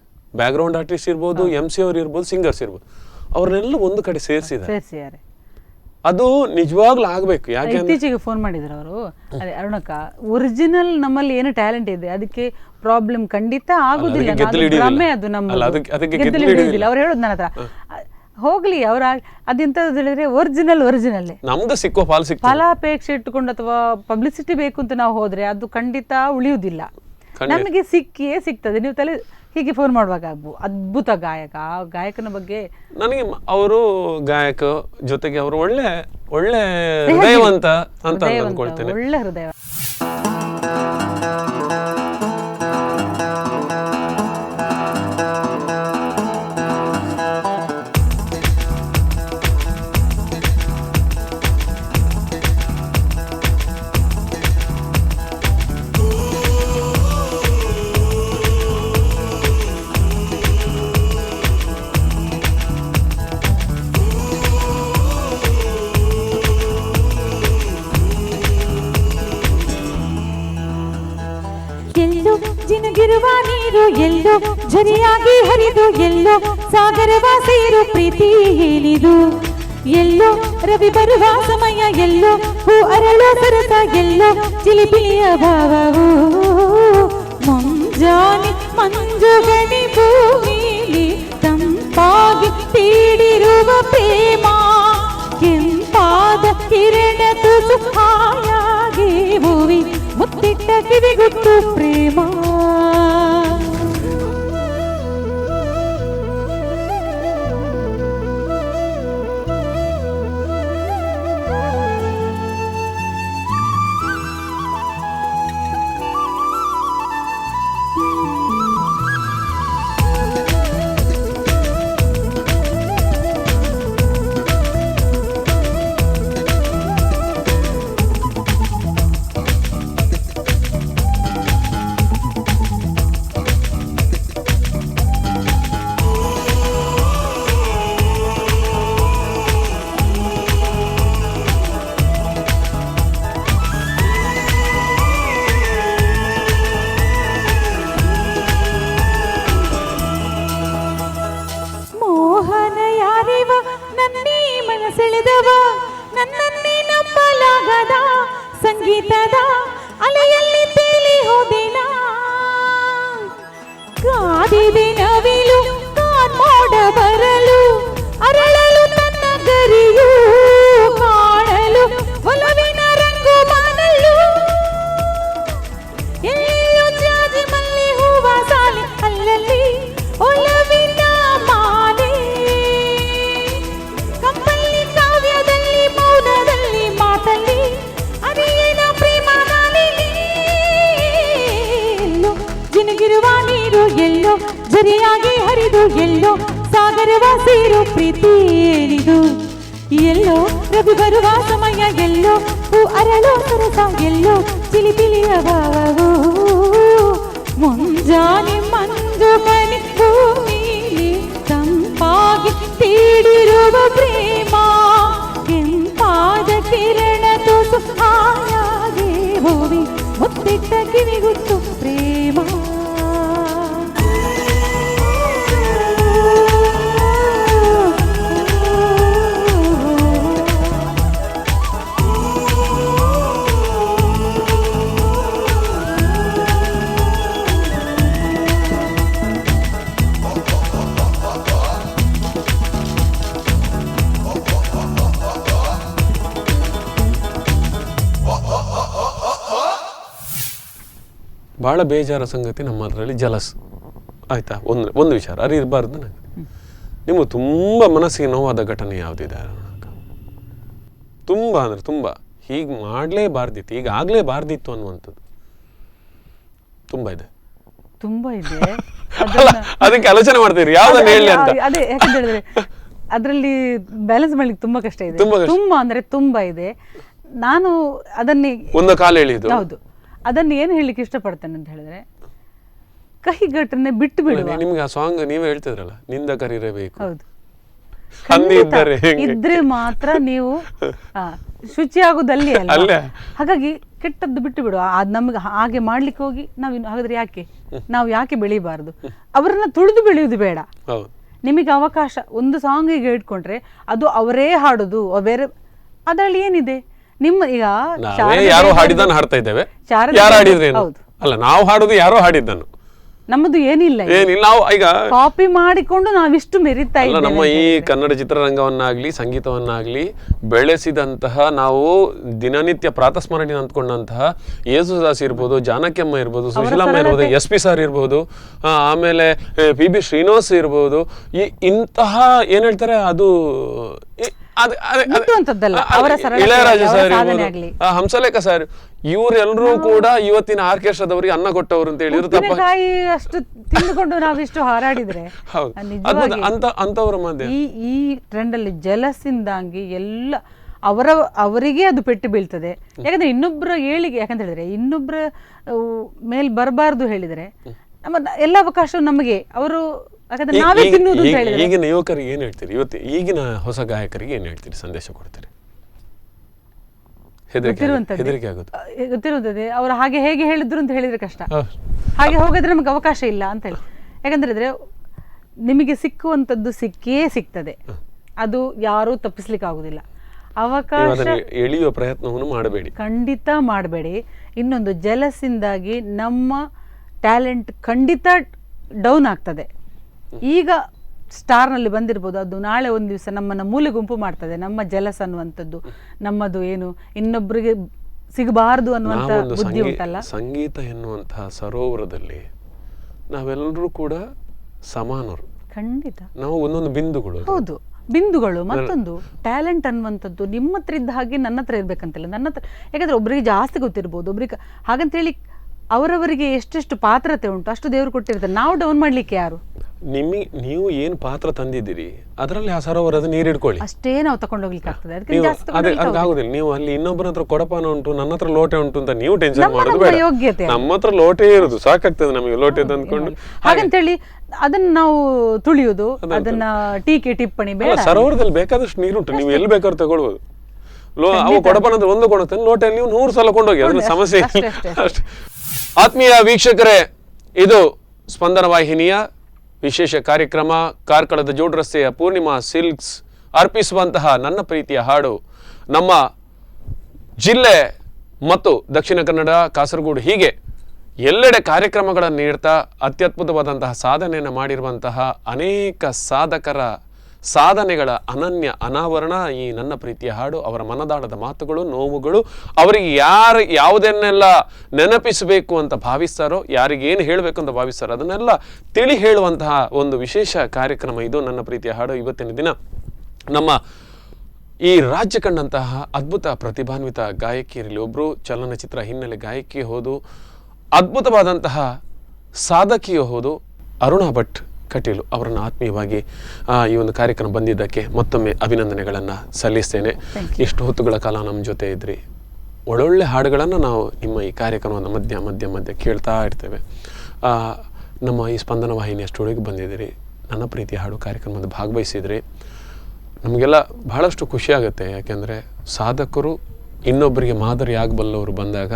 ಬ್ಯಾಕ್ ಗ್ರೌಂಡ್ ಆರ್ಟಿಸ್ಟ್ ಇರ್ಬೋದು, MC ಅವ್ರು ಇರ್ಬೋದು, ಸಿಂಗರ್ಸ್ ಇರ್ಬೋದು, ಅವ್ರನ್ನೆಲ್ಲ ಒಂದು ಕಡೆ ಸೇರಿಸಿದ್ದಾರೆ. ಅದು ನಿಜವಾಗ್ಲೂ ಆಗ್ಬೇಕು. ಯಾಕೆ ಇತ್ತೀಚೆಗೆ ಫೋನ್ ಮಾಡಿದ್ರು ಅವರು, ಅದೇ ಅರುಣಕ್ಕ, ಒರಿಜಿನಲ್ ನಮ್ಮಲ್ಲಿ ಏನು ಟ್ಯಾಲೆಂಟ್ ಇದೆ ಅದಕ್ಕೆ ಪ್ರಾಬ್ಲಮ್ ಖಂಡಿತ ಆಗುದಿಲ್ಲ, ಅದು ನಮ್ಮ ಅವ್ರು ಹೇಳೋದು ನನ್ನ ಹತ್ರ. ಹೋಗ್ಲಿ, ಅವ್ರ ಅದೆಂತದ್ದು ಹೇಳಿದ್ರೆ ಒರಿಜಿನಲ್ ನಮ್ದು ಸಿಕ್ಕೋ ಫಲಾಪೇಕ್ಷೆ ಇಟ್ಟುಕೊಂಡು ಅಥವಾ ಪಬ್ಲಿಸಿಟಿ ಬೇಕು ಅಂತ ನಾವು ಹೋದ್ರೆ ಅದು ಖಂಡಿತ ಉಳಿಯುವುದಿಲ್ಲ. ನಮಗೆ ಸಿಕ್ಕಿಯೇ ಸಿಗ್ತದೆ. ನೀವು ತಲೆ ಹೀಗೆ ಫೋನ್ ಮಾಡುವಾಗ ಅದ್ಭುತ ಗಾಯಕನ ಬಗ್ಗೆ ನನಗೆ ಅವರು ಗಾಯಕ ಜೊತೆಗೆ ಅವರು ಒಳ್ಳೆ ಹೃದಯವಂತ ಅಂತ ಅಂದ್ಕೊಳ್ತೇನೆ. ಒಳ್ಳೆ ಹೃದಯ. ಜಿನುಗಿರುವ ನೀರು ಎಲ್ಲೋ ಝರಿಯಾಗಿ ಹರಿದು, ಎಲ್ಲೋ ಸಾಗರವ ಸೇರು ಪ್ರೀತಿ ಹೇಳಿದು, ಎಲ್ಲೋ ರವಿ ಬರುವ ಸಮಯ, ಎಲ್ಲೋ ಹೂ ಅರಳೋ ಸರಸ, ಎಲ್ಲೋ ಚಿಲಿಪಿಲಿಯ ಭಾವವು, ಮುಂಜಾನೆ ಮಂಜುಗಣಿ ಭೂಮಿಲಿ ತಂಪಾಗಿ ತೀಡಿರುವ ಪ್ರೇಮ, ಕೆಂಪಾದ ಕಿರಣ ತುಸು ಹಾಯಾಗಿ ಭೂಮಿ ಮುತ್ತಿಟ್ಟ ಕಿವಿಗುಟ್ಟು ಪ್ರೇಮ. ನನ್ನನ್ನೇ ನಂಬಲಾಗದ ಸಂಗೀತದ ಅಲೆಯಲ್ಲಿ ತೇಲಿ ಹೋದಿನ, ಕಾದಿದೆ ನವಿಲು ಕಾನ್ಮೋಡ ಬರಲು, ಅರಳಲು ತನ್ನ ಗರಿಯು ಕಾಣಲು, ಒಲವಿನ ರಂಗು ಮಾಡಲು, ಎಲ್ಲಿಯೂ ಜಾಜಿ ಮಲ್ಲಿ ಹೂವ ಸಾಲೆ, ಅಲ್ಲಲ್ಲಿ ಒಲವಿನ ಮಾಲೆ, ಕಂಪಲ್ಲಿ ಕಾವ್ಯದಲ್ಲಿ ಮೌನದಲ್ಲಿ ಮಾತಲ್ಲಿ ಅರಿಯೇನ ಪ್ರೇಮ ನಾಲಿಲಿ, ಎಲ್ಲೋ ಜಿನುಗಿರುವ ನೀರು ಎಲ್ಲೋ ಝರಿಯಾಗಿ ಹರಿದು, ಎಲ್ಲೋ ಸಾಗರವ ಸೇರು ಪ್ರೀತಿ ಏನಿದು, ಎಲ್ಲೋ ರವಿ ಬರುವ ಸಮಯ, ಎಲ್ಲೋ ಹೂ ಅರಳೋ ಸರಸ, ಎಲ್ಲೋ ಚಿಲಿಪಿಲಿಯ ಭಾವವು, ಮುಂಜಾನೆ ಮಂಜು ಮನೆ ಭೂಮಿಲಿ ತಂಪಾಗಿ ತೀಡಿರುವ ಪ್ರೇಮ, ಕೆಂಪಾದ ಕಿರಣ ತುಸು ಹಾಯಾಗಿ ಭೂಮಿ ಮುತ್ತಿಟ್ಟ ಕಿವಿಗುತ್ತು ಪ್ರೇಮ. ಭಾಳ ಬೇಜಾರ ಸಂಗತಿ ನಮ್ಮದರಲ್ಲಿ ಜಲಸ್ ಆಯಿತಾ. ಒಂದು ವಿಚಾರ ಅರಿಬಾರ್ದು ನನಗೆ. ನಿಮಗೆ ತುಂಬ ಮನಸ್ಸಿಗೆ ನೋವಾದ ಘಟನೆ ಯಾವುದಿದೆ? ತುಂಬ ಅಂದರೆ ತುಂಬ ಹೀಗೆ ಮಾಡಲೇಬಾರ್ದಿತ್ತು, ಈಗ ಆಗಲೇಬಾರ್ದಿತ್ತು ಅನ್ನುವಂಥದ್ದು ತುಂಬ ಇದೆ. ತುಂಬಾ ಇದೆ. ಅದಕ್ಕೆ ಆಲೋಚನೆ ಮಾಡ್ತೀರಿ ಯಾವ್ದನ್ನ ಹೇಳಿ ಅಂತ. ಅದೇ ಯಾಕಂತ ಹೇಳಿದ್ರೆ ಅದರಲ್ಲಿ ಬ್ಯಾಲೆನ್ಸ್ ಮಾಡ್ಲಿಕ್ಕೆ ತುಂಬಾ ಕಷ್ಟ ಇದೆ. ತುಂಬಾ ಅಂದ್ರೆ ತುಂಬಾ ಇದೆ. ನಾನು ಅದನ್ನೇ ಒಂದು ಕಾಲ ಹೇಳಿದ್ದು. ಹೌದು, ಅದನ್ನ ಏನು ಹೇಳಲಿಕ್ಕೆ ಇಷ್ಟಪಡ್ತೇನೆ ಅಂತ ಹೇಳಿದ್ರೆ, ಕಹಿ ಘಟನೆ ಬಿಟ್ಟು ಬಿಡುವ. ನಿಮ್ಗೆ ಆ ಸಾಂಗ್ ನೀವೇ ಹೇಳ್ತಿದ್ರಲ್ಲ, ನಿಂದ ಕರಿರಬೇಕು. ಹೌದು, ಖಂಡಿತ ಇದ್ರೆ ಮಾತ್ರ ನೀವು ಶುಚಿ ಆಗುದಲ್ಲಿ ಅಲ್ಲ. ಹಾಗಾಗಿ ಕೆಟ್ಟದ್ದು ಬಿಟ್ಟು ಬಿಡುವ. ಅದ್ ನಮ್ಗೆ ಹಾಗೆ ಮಾಡ್ಲಿಕ್ಕೆ ಹೋಗಿ ಹಾಗಾದ್ರೆ ನಾವು ಯಾಕೆ ಬೆಳಿಬಾರ್ದು? ಅವರನ್ನ ತುಳಿದು ಬೆಳೆಯುವುದು ಬೇಡ. ನಿಮಗೆ ಅವಕಾಶ ಒಂದು ಸಾಂಗಿಗೆ ಇಟ್ಕೊಂಡ್ರೆ ಅದು ಅವರೇ ಹಾಡುದು, ಬೇರೆ ಅದರಲ್ಲಿ ಏನಿದೆ? ನಿಮ್ಮ ಈಗ ಯಾರೋ ಹಾಡಿದನ್ನು ಹಾಡ್ತಾ ಇದ್ದೇವೆ, ಯಾರು ಹಾಡಿದ್ರೆ ಅಲ್ಲ, ನಾವು ಹಾಡುದು ಯಾರೋ ಹಾಡಿದ್ದನ್ನು, ನಮ್ಮದು ಏನಿಲ್ಲ. ನಾವು ಈಗ ಕಾಪಿ ಮಾಡಿಕೊಂಡು ನಾವಿಷ್ಟು ಮೆರಿತಾ ಇದ್ದೇವೆ. ನಮ್ಮ ಈ ಕನ್ನಡ ಚಿತ್ರರಂಗವನ್ನಾಗ್ಲಿ ಸಂಗೀತವನ್ನಾಗ್ಲಿ ಬೆಳೆಸಿದಂತಹ, ನಾವು ದಿನನಿತ್ಯ ಪ್ರಾತಸ್ಮರಣೆ ಅಂದ್ಕೊಂಡಂತಹ ಯೇಸುದಾಸ್ ಇರ್ಬೋದು, ಜಾನಕಿಯಮ್ಮ ಇರ್ಬೋದು, ಸುಶೀಲಮ್ಮ ಇರ್ಬೋದು, SP ಸರ್ ಇರ್ಬೋದು, ಆಮೇಲೆ PB ಶ್ರೀನಿವಾಸ್ ಇರ್ಬೋದು, ಇಂತಹ ಏನ್ ಹೇಳ್ತಾರೆ ಅದು ಇಳೆಯರಾಜ ಸರ್ ಇರ್ಬೋದು, ಹಂಸಲೇಖ ಸರ್, ಇವರೆಲ್ಲರೂ ಕೂಡ ಇವತ್ತಿನ ಆರ್ಕೆಸ್ಟ್ರಾದವರಿಗೆ ಅನ್ನ ಕೊಟ್ಟವರು ಅಂತ ಹೇಳಿದ್ರು ತಪ್ಪ. ಅಷ್ಟು ತಿಂದುಕೊಂಡು ನಾವಿಷ್ಟು ಹಾರಾಡಿದ್ರೆ ಅಂತವರ ಮಧ್ಯೆ ಈ ಟ್ರೆಂಡ್ ಅಲ್ಲಿ ಜಲಸಿಂದಾಗಿ ಎಲ್ಲ ಅವರಿಗೆ ಅದು ಪೆಟ್ಟು ಬೀಳ್ತದೆ. ಯಾಕಂದ್ರೆ ಇನ್ನೊಬ್ಬರ ಏಳಿಗೆ, ಯಾಕಂತ ಹೇಳಿದ್ರೆ ಇನ್ನೊಬ್ಬರ ಮೇಲ್ ಬರಬಾರ್ದು ಹೇಳಿದ್ರೆ ನಮ್ಮ ಎಲ್ಲ ಅವಕಾಶ ನಮಗೆ ಅವರು, ಯಾಕಂದ್ರೆ ನಾವೇ ತಿನ್ನುವುದು ಅಂತ ಹೇಳಿದ್ರೆ. ಈಗಿನ ಯುವಕರಿಗೆ ಏನ್ ಹೇಳ್ತೀರಿ? ಈಗಿನ ಹೊಸ ಗಾಯಕರಿಗೆ ಏನ್ ಹೇಳ್ತೀರಿ? ಸಂದೇಶ ಕೊಡ್ತೀರಿ? ಹೆದರಿಕೆ ಆಗುತ್ತೆ, ಗೊತ್ತಿರುತ್ತದೆ. ಅವರು ಹಾಗೆ ಹೇಗೆ ಹೇಳಿದ್ರು ಅಂತ ಹೇಳಿದ್ರೆ ಕಷ್ಟ. ಹಾಗೆ ಹೋಗಿದ್ರೆ ನಮಗೆ ಅವಕಾಶ ಇಲ್ಲ ಅಂತ ಹೇಳಿ. ಯಾಕಂದ್ರೆ ನಿಮಗೆ ಸಿಕ್ಕುವಂಥದ್ದು ಸಿಕ್ಕೇ ಸಿಗ್ತದೆ, ಅದು ಯಾರೂ ತಪ್ಪಿಸ್ಲಿಕ್ಕೆ ಆಗುದಿಲ್ಲ. ಅವಕಾಶ ಎಳೆಯುವ ಪ್ರಯತ್ನವನ್ನು ಮಾಡಬೇಡಿ, ಖಂಡಿತ ಮಾಡಬೇಡಿ. ಇನ್ನೊಂದು ಜಲಸಿಂದಾಗಿ ನಮ್ಮ ಟ್ಯಾಲೆಂಟ್ ಖಂಡಿತ ಡೌನ್ ಆಗ್ತದೆ. ಈಗ ಸ್ಟಾರ್ನಲ್ಲಿ ಬಂದಿರ್ಬೋದು, ಅದು ನಾಳೆ ಒಂದು ದಿವಸ ನಮ್ಮನ್ನ ಮೂಲೆ ಗುಂಪು ಮಾಡ್ತದೆ. ನಮ್ಮ ಜಲಸ್ ಅನ್ನುವಂಥದ್ದು, ನಮ್ಮದು ಏನು ಇನ್ನೊಬ್ಬರಿಗೆ ಸಿಗಬಾರದು ಅನ್ನುವಂಥ ಬುದ್ಧಿ ಉಂಟಲ್ಲ. ಸಂಗೀತ ಎನ್ನುವಂತಹ ಸರೋವರದಲ್ಲಿ ನಾವೆಲ್ಲರೂ ಕೂಡ ಸಮಾನರು, ಖಂಡಿತ. ನಾವು ಒಂದೊಂದು ಬಿಂದುಗಳು. ಹೌದು, ಬಿಂದುಗಳು. ಮತ್ತೊಂದು ಟ್ಯಾಲೆಂಟ್ ಅನ್ನುವಂಥದ್ದು ನಿಮ್ಮ ಹತ್ರ ಇದ್ದ ಹಾಗೆ ನನ್ನ ಹತ್ರ ಇರ್ಬೇಕಂತಿಲ್ಲ. ನನ್ನ ಹತ್ರ ಯಾಕಂದ್ರೆ ಒಬ್ಬರಿಗೆ ಜಾಸ್ತಿ ಗೊತ್ತಿರ್ಬೋದು, ಒಬ್ರಿಗೆ ಹಾಗಂತೇಳಿ ಅವರವರಿಗೆ ಎಷ್ಟೆಷ್ಟು ಪಾತ್ರತೆ ಉಂಟು ಅಷ್ಟು ದೇವರು ಕೊಟ್ಟಿರ್ತಾರೆ. ನಾವು ಡೌನ್ ಮಾಡ್ಲಿಕ್ಕೆ ಯಾರು? ನೀವು ಏನ್ ಪಾತ್ರ ತಂದಿದ್ದೀರಿ ಅದರಲ್ಲಿ ಆ ಸರೋವರದ ನೀರಿಡ್ಕೊಳ್ಳಿ, ಅಷ್ಟೇ ನಾವು ತಗೊಂಡು ಹೋಗ್ಲಿಕ್ಕೆ ಆಗ್ತದೆ. ಆಗುದಿಲ್ಲ. ನೀವು ಅಲ್ಲಿ ಇನ್ನೊಬ್ಬರ ಹತ್ರ ಕೊಡಪಾನ ಉಂಟು, ನನ್ನ ಹತ್ರ ಲೋಟೆ ಉಂಟು ಅಂತ ನೀವು ಟೆನ್ಷನ್ ಮಾಡೋದು ಬೇಡ. ಯೋಗ್ಯತೆ ನಮ್ಮ ಹತ್ರ ಲೋಟೆ ಇರುದು ಸಾಕಾಗ್ತದೆ ನಮಗೆ, ಲೋಟೆ ತಂದ್ಕೊಂಡು. ಹಾಗಂತೇಳಿ ಅದನ್ನ ನಾವು ತುಳಿಯುವುದು, ಅದನ್ನ ಟೀಕೆ ಟಿಪ್ಪಣಿ ಬೇಡ. ಸರೋವರದಲ್ಲಿ ಬೇಕಾದಷ್ಟು ನೀರುಂಟು, ನೀವು ಎಲ್ಲಿ ಬೇಕಾದ್ರೂ ತಗೊಳ್ಬಹುದು. ಅವು ಕೊಡಪಾನ ಅಂದ್ರೆ ಒಂದು ಕೊಡುತ್ತೆ, ಲೋಟೆಯಲ್ಲಿ ನೀವು 100 ಸಲ ಕೊಂಡೋಗಿ, ಅದ್ರ ಸಮಸ್ಯೆ ಇಲ್ಲ. ಆತ್ಮೀಯ ವೀಕ್ಷಕರೇ, ಇದು ಸ್ಪಂದನ ವಾಹಿನಿಯ ವಿಶೇಷ ಕಾರ್ಯಕ್ರಮ. ಕಾರ್ಕಳದ ಜೋಡ್ ರಸ್ತೆಯ ಪೂರ್ಣಿಮಾ ಸಿಲ್ಕ್ಸ್ ಅರ್ಪಿಸುವಂತಹ ನನ್ನ ಪ್ರೀತಿಯ ಹಾಡು ನಮ್ಮ ಜಿಲ್ಲೆ ಮತ್ತು ದಕ್ಷಿಣ ಕನ್ನಡ, ಕಾಸರಗೋಡು ಹೀಗೆ ಎಲ್ಲೆಡೆ ಕಾರ್ಯಕ್ರಮಗಳನ್ನು ನೀಡ್ತಾ ಅತ್ಯದ್ಭುತವಾದಂತಹ ಸಾಧನೆಯನ್ನು ಮಾಡಿರುವಂತಹ ಅನೇಕ ಸಾಧಕರ ಸಾಧನೆಗಳ ಅನನ್ಯ ಅನಾವರಣ ಈ ನನ್ನ ಪ್ರೀತಿಯ ಹಾಡು. ಅವರ ಮನದಾಳದ ಮಾತುಗಳು, ನೋವುಗಳು, ಅವರಿಗೆ ಯಾವುದನ್ನೆಲ್ಲ ನೆನಪಿಸಬೇಕು ಅಂತ ಭಾವಿಸ್ತಾರೋ, ಯಾರಿಗೇನು ಹೇಳಬೇಕು ಅಂತ ಭಾವಿಸ್ತಾರೋ ಅದನ್ನೆಲ್ಲ ತಿಳಿ ಹೇಳುವಂತಹ ಒಂದು ವಿಶೇಷ ಕಾರ್ಯಕ್ರಮ ಇದು ನನ್ನ ಪ್ರೀತಿಯ ಹಾಡು. ಇವತ್ತಿನ ದಿನ ನಮ್ಮ ಈ ರಾಜ್ಯ ಕಂಡಂತಹ ಅದ್ಭುತ ಪ್ರತಿಭಾನ್ವಿತ ಗಾಯಕಿಯರಲ್ಲಿ ಒಬ್ಬರು, ಚಲನಚಿತ್ರ ಹಿನ್ನೆಲೆ ಗಾಯಕಿ ಹೌದು, ಅದ್ಭುತವಾದಂತಹ ಸಾಧಕಿಯೂ ಹೌದು, ಅರುಣಾ ಭಟ್ ಕಟೀಲು ಅವರನ್ನು ಆತ್ಮೀಯವಾಗಿ ಈ ಒಂದು ಕಾರ್ಯಕ್ರಮ ಬಂದಿದ್ದಕ್ಕೆ ಮತ್ತೊಮ್ಮೆ ಅಭಿನಂದನೆಗಳನ್ನು ಸಲ್ಲಿಸ್ತೇನೆ. ಎಷ್ಟು ಹೊತ್ತುಗಳ ಕಾಲ ನಮ್ಮ ಜೊತೆ ಇದ್ರಿ, ಒಳ್ಳೊಳ್ಳೆ ಹಾಡುಗಳನ್ನು ನಾವು ನಿಮ್ಮ ಈ ಕಾರ್ಯಕ್ರಮವನ್ನು ಮಧ್ಯ ಕೇಳ್ತಾ ಇರ್ತೇವೆ. ನಮ್ಮ ಈ ಸ್ಪಂದನ ವಾಹಿನಿಯ ಸ್ಟುಡಿಯೋಗೆ ಬಂದಿದ್ದೀರಿ, ನನ್ನ ಪ್ರೀತಿಯ ಹಾಡು ಕಾರ್ಯಕ್ರಮದ ಭಾಗವಹಿಸಿದ್ರಿ. ನಮಗೆಲ್ಲ ಬಹಳಷ್ಟು ಖುಷಿಯಾಗುತ್ತೆ. ಯಾಕೆಂದರೆ ಸಾಧಕರು ಇನ್ನೊಬ್ಬರಿಗೆ ಮಾದರಿ ಆಗಬಲ್ಲವರು ಬಂದಾಗ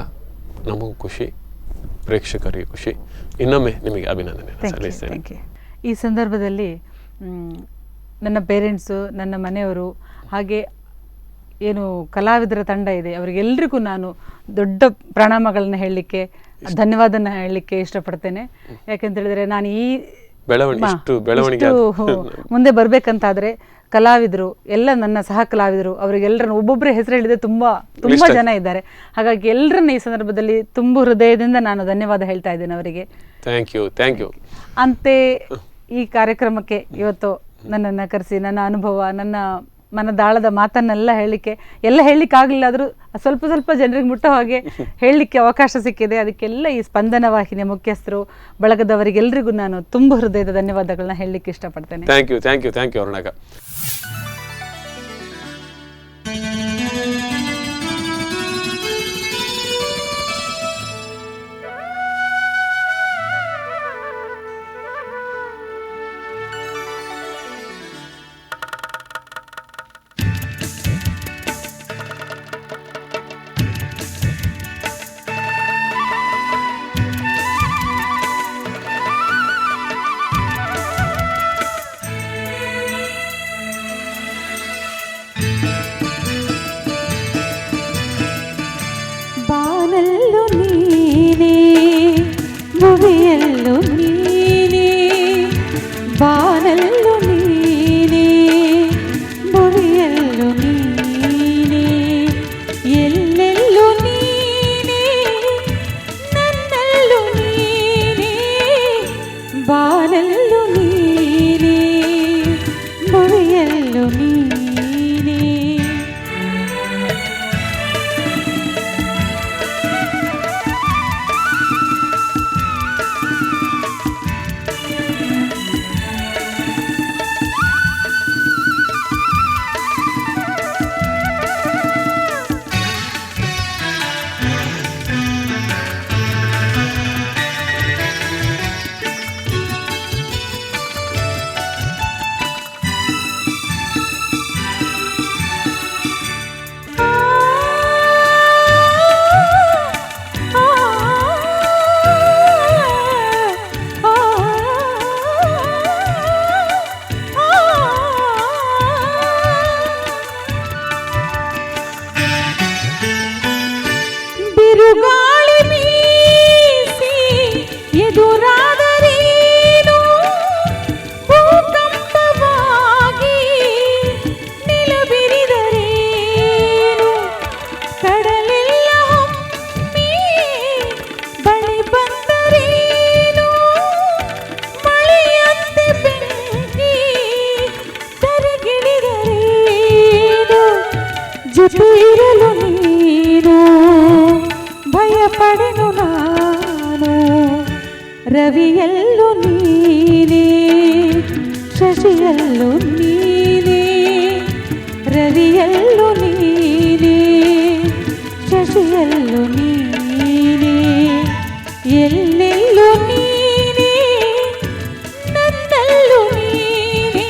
ನಮಗೂ ಖುಷಿ, ಪ್ರೇಕ್ಷಕರಿಗೆ ಖುಷಿ. ಇನ್ನೊಮ್ಮೆ ನಿಮಗೆ ಅಭಿನಂದನೆ ಸಲ್ಲಿಸ್ತೇನೆ. ಈ ಸಂದರ್ಭದಲ್ಲಿ ನನ್ನ ಪೇರೆಂಟ್ಸು, ನನ್ನ ಮನೆಯವರು, ಹಾಗೆ ಏನು ಕಲಾವಿದರ ತಂಡ ಇದೆ ಅವರಿಗೆಲ್ಲರಿಗೂ ನಾನು ದೊಡ್ಡ ಪ್ರಣಾಮಗಳನ್ನ ಹೇಳಲಿಕ್ಕೆ, ಧನ್ಯವಾದನ ಹೇಳಲಿಕ್ಕೆ ಇಷ್ಟಪಡ್ತೇನೆ. ಯಾಕೆಂತ ಹೇಳಿದ್ರೆ ನಾನು ಈ ಬೆಳವಣಿಗೆ ಮುಂದೆ ಬರ್ಬೇಕಂತಾದ್ರೆ ಕಲಾವಿದರು ಎಲ್ಲ ನನ್ನ ಸಹ ಕಲಾವಿದರು ಅವರಿಗೆಲ್ಲರನ್ನು ಒಬ್ಬೊಬ್ಬರೇ ಹೆಸರು ಹೇಳಿದ್ರೆ ತುಂಬಾ ಜನ ಇದ್ದಾರೆ. ಹಾಗಾಗಿ ಎಲ್ಲರನ್ನ ಈ ಸಂದರ್ಭದಲ್ಲಿ ತುಂಬ ಹೃದಯದಿಂದ ನಾನು ಧನ್ಯವಾದ ಹೇಳ್ತಾ ಇದ್ದೇನೆ ಅವರಿಗೆ. Thank you. ಅಂತೆ ಈ ಕಾರ್ಯಕ್ರಮಕ್ಕೆ ಇವತ್ತು ನನ್ನನ್ನು ಕರೆಸಿ ನನ್ನ ಅನುಭವ, ನನ್ನ ಮನದಾಳದ ಮಾತನ್ನೆಲ್ಲ ಹೇಳಲಿಕ್ಕೆ ಆಗಲಿಲ್ಲ, ಆದರೂ ಸ್ವಲ್ಪ ಜನರಿಗೆ ಮುಟ್ಟೋ ಹಾಗೆ ಹೇಳಲಿಕ್ಕೆ ಅವಕಾಶ ಸಿಕ್ಕಿದೆ. ಅದಕ್ಕೆಲ್ಲ ಈ ಸ್ಪಂದನ ವಾಹಿನಿಯ ಮುಖ್ಯಸ್ಥರು ಬಳಗದವರಿಗೆಲ್ಲರಿಗೂ ನಾನು ತುಂಬ ಹೃದಯದ ಧನ್ಯವಾದಗಳನ್ನ ಹೇಳಲಿಕ್ಕೆ ಇಷ್ಟಪಡ್ತೇನೆ. Thank you ಅರುಣಾಗ. ಬಾನಲ್ಲು ನೀನೇ ಭುವಿಯಲ್ಲು ನೀನೇ, ಬಾನಲ್ಲು ನೀನೇ ಭುವಿಯಲ್ಲು ನೀನೇ, ಎಲ್ಲೆಲ್ಲೂ ನೀನೇ ನನ್ನಲ್ಲೂ ನೀನೇ, ಬಾನಲ್ಲು ನೀನೇ ಭುವಿಯಲ್ಲು ನೀನೇ. ಬಿರುಗಾಳಿ ಬೀಸಿ ಎದುರಾದರೇನು, ಭೂಕಂಪವಾಗಿ ನಿಲುಬಿರಿದರೇನು, ಕಡಲೆಲ್ಲ ಹೊಮ್ಮಿ ಬಳಿ ಬಂದರೇನು, ಮಳೆಯಂತೆ ಬೆಂಕಿ ಕರಗಿಳಿದರೇನು, ಜೊತೆಯಿರಲು ನೀನು ಭಯಪಡೆನು ನಾನು, ರವಿಯಲ್ಲೂ ನೀನೇ ಶಶಿಯಲ್ಲೂ ನೀನೇ, ರವಿಯಲ್ಲೂ ನೀನೇ ಶಶಿಯಲ್ಲೂ ನೀನೇ, ಎಲ್ಲೆಲ್ಲೂ ನೀನೇ ನನ್ನಲ್ಲೂ ನೀನೇ,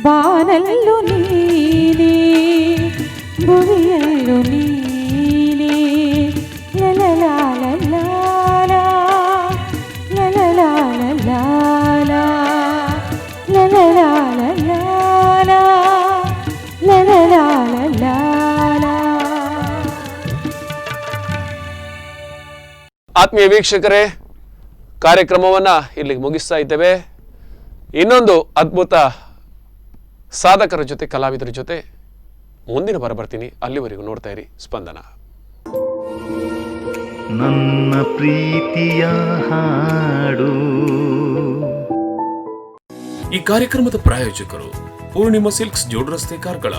ಬಾನಲ್ಲೂ ನೀನೇ ಭುವಿಯಲ್ಲೂ ನೀನೇ. ಆತ್ಮೀಯ ವೀಕ್ಷಕರೇ, ಕಾರ್ಯಕ್ರಮವನ್ನ ಇಲ್ಲಿಗೆ ಮುಗಿಸ್ತಾ ಇದ್ದೇವೆ. ಇನ್ನೊಂದು ಅದ್ಭುತ ಸಾಧಕರ ಜೊತೆ, ಕಲಾವಿದರ ಜೊತೆ ಮುಂದಿನ ಬಾರ ಬರ್ತೀನಿ. ಅಲ್ಲಿವರೆಗೂ ನೋಡ್ತಾ ಇರಿ ಸ್ಪಂದನ. ನನ್ನ ಪ್ರೀತಿಯ ಹಾಡು. ಈ ಕಾರ್ಯಕ್ರಮದ ಪ್ರಾಯೋಜಕರು ಪೂರ್ಣಿಮಾ ಸಿಲ್ಕ್ಸ್, ಜೋಡ್ ರಸ್ತೆ, ಕಾರ್ಕಳ.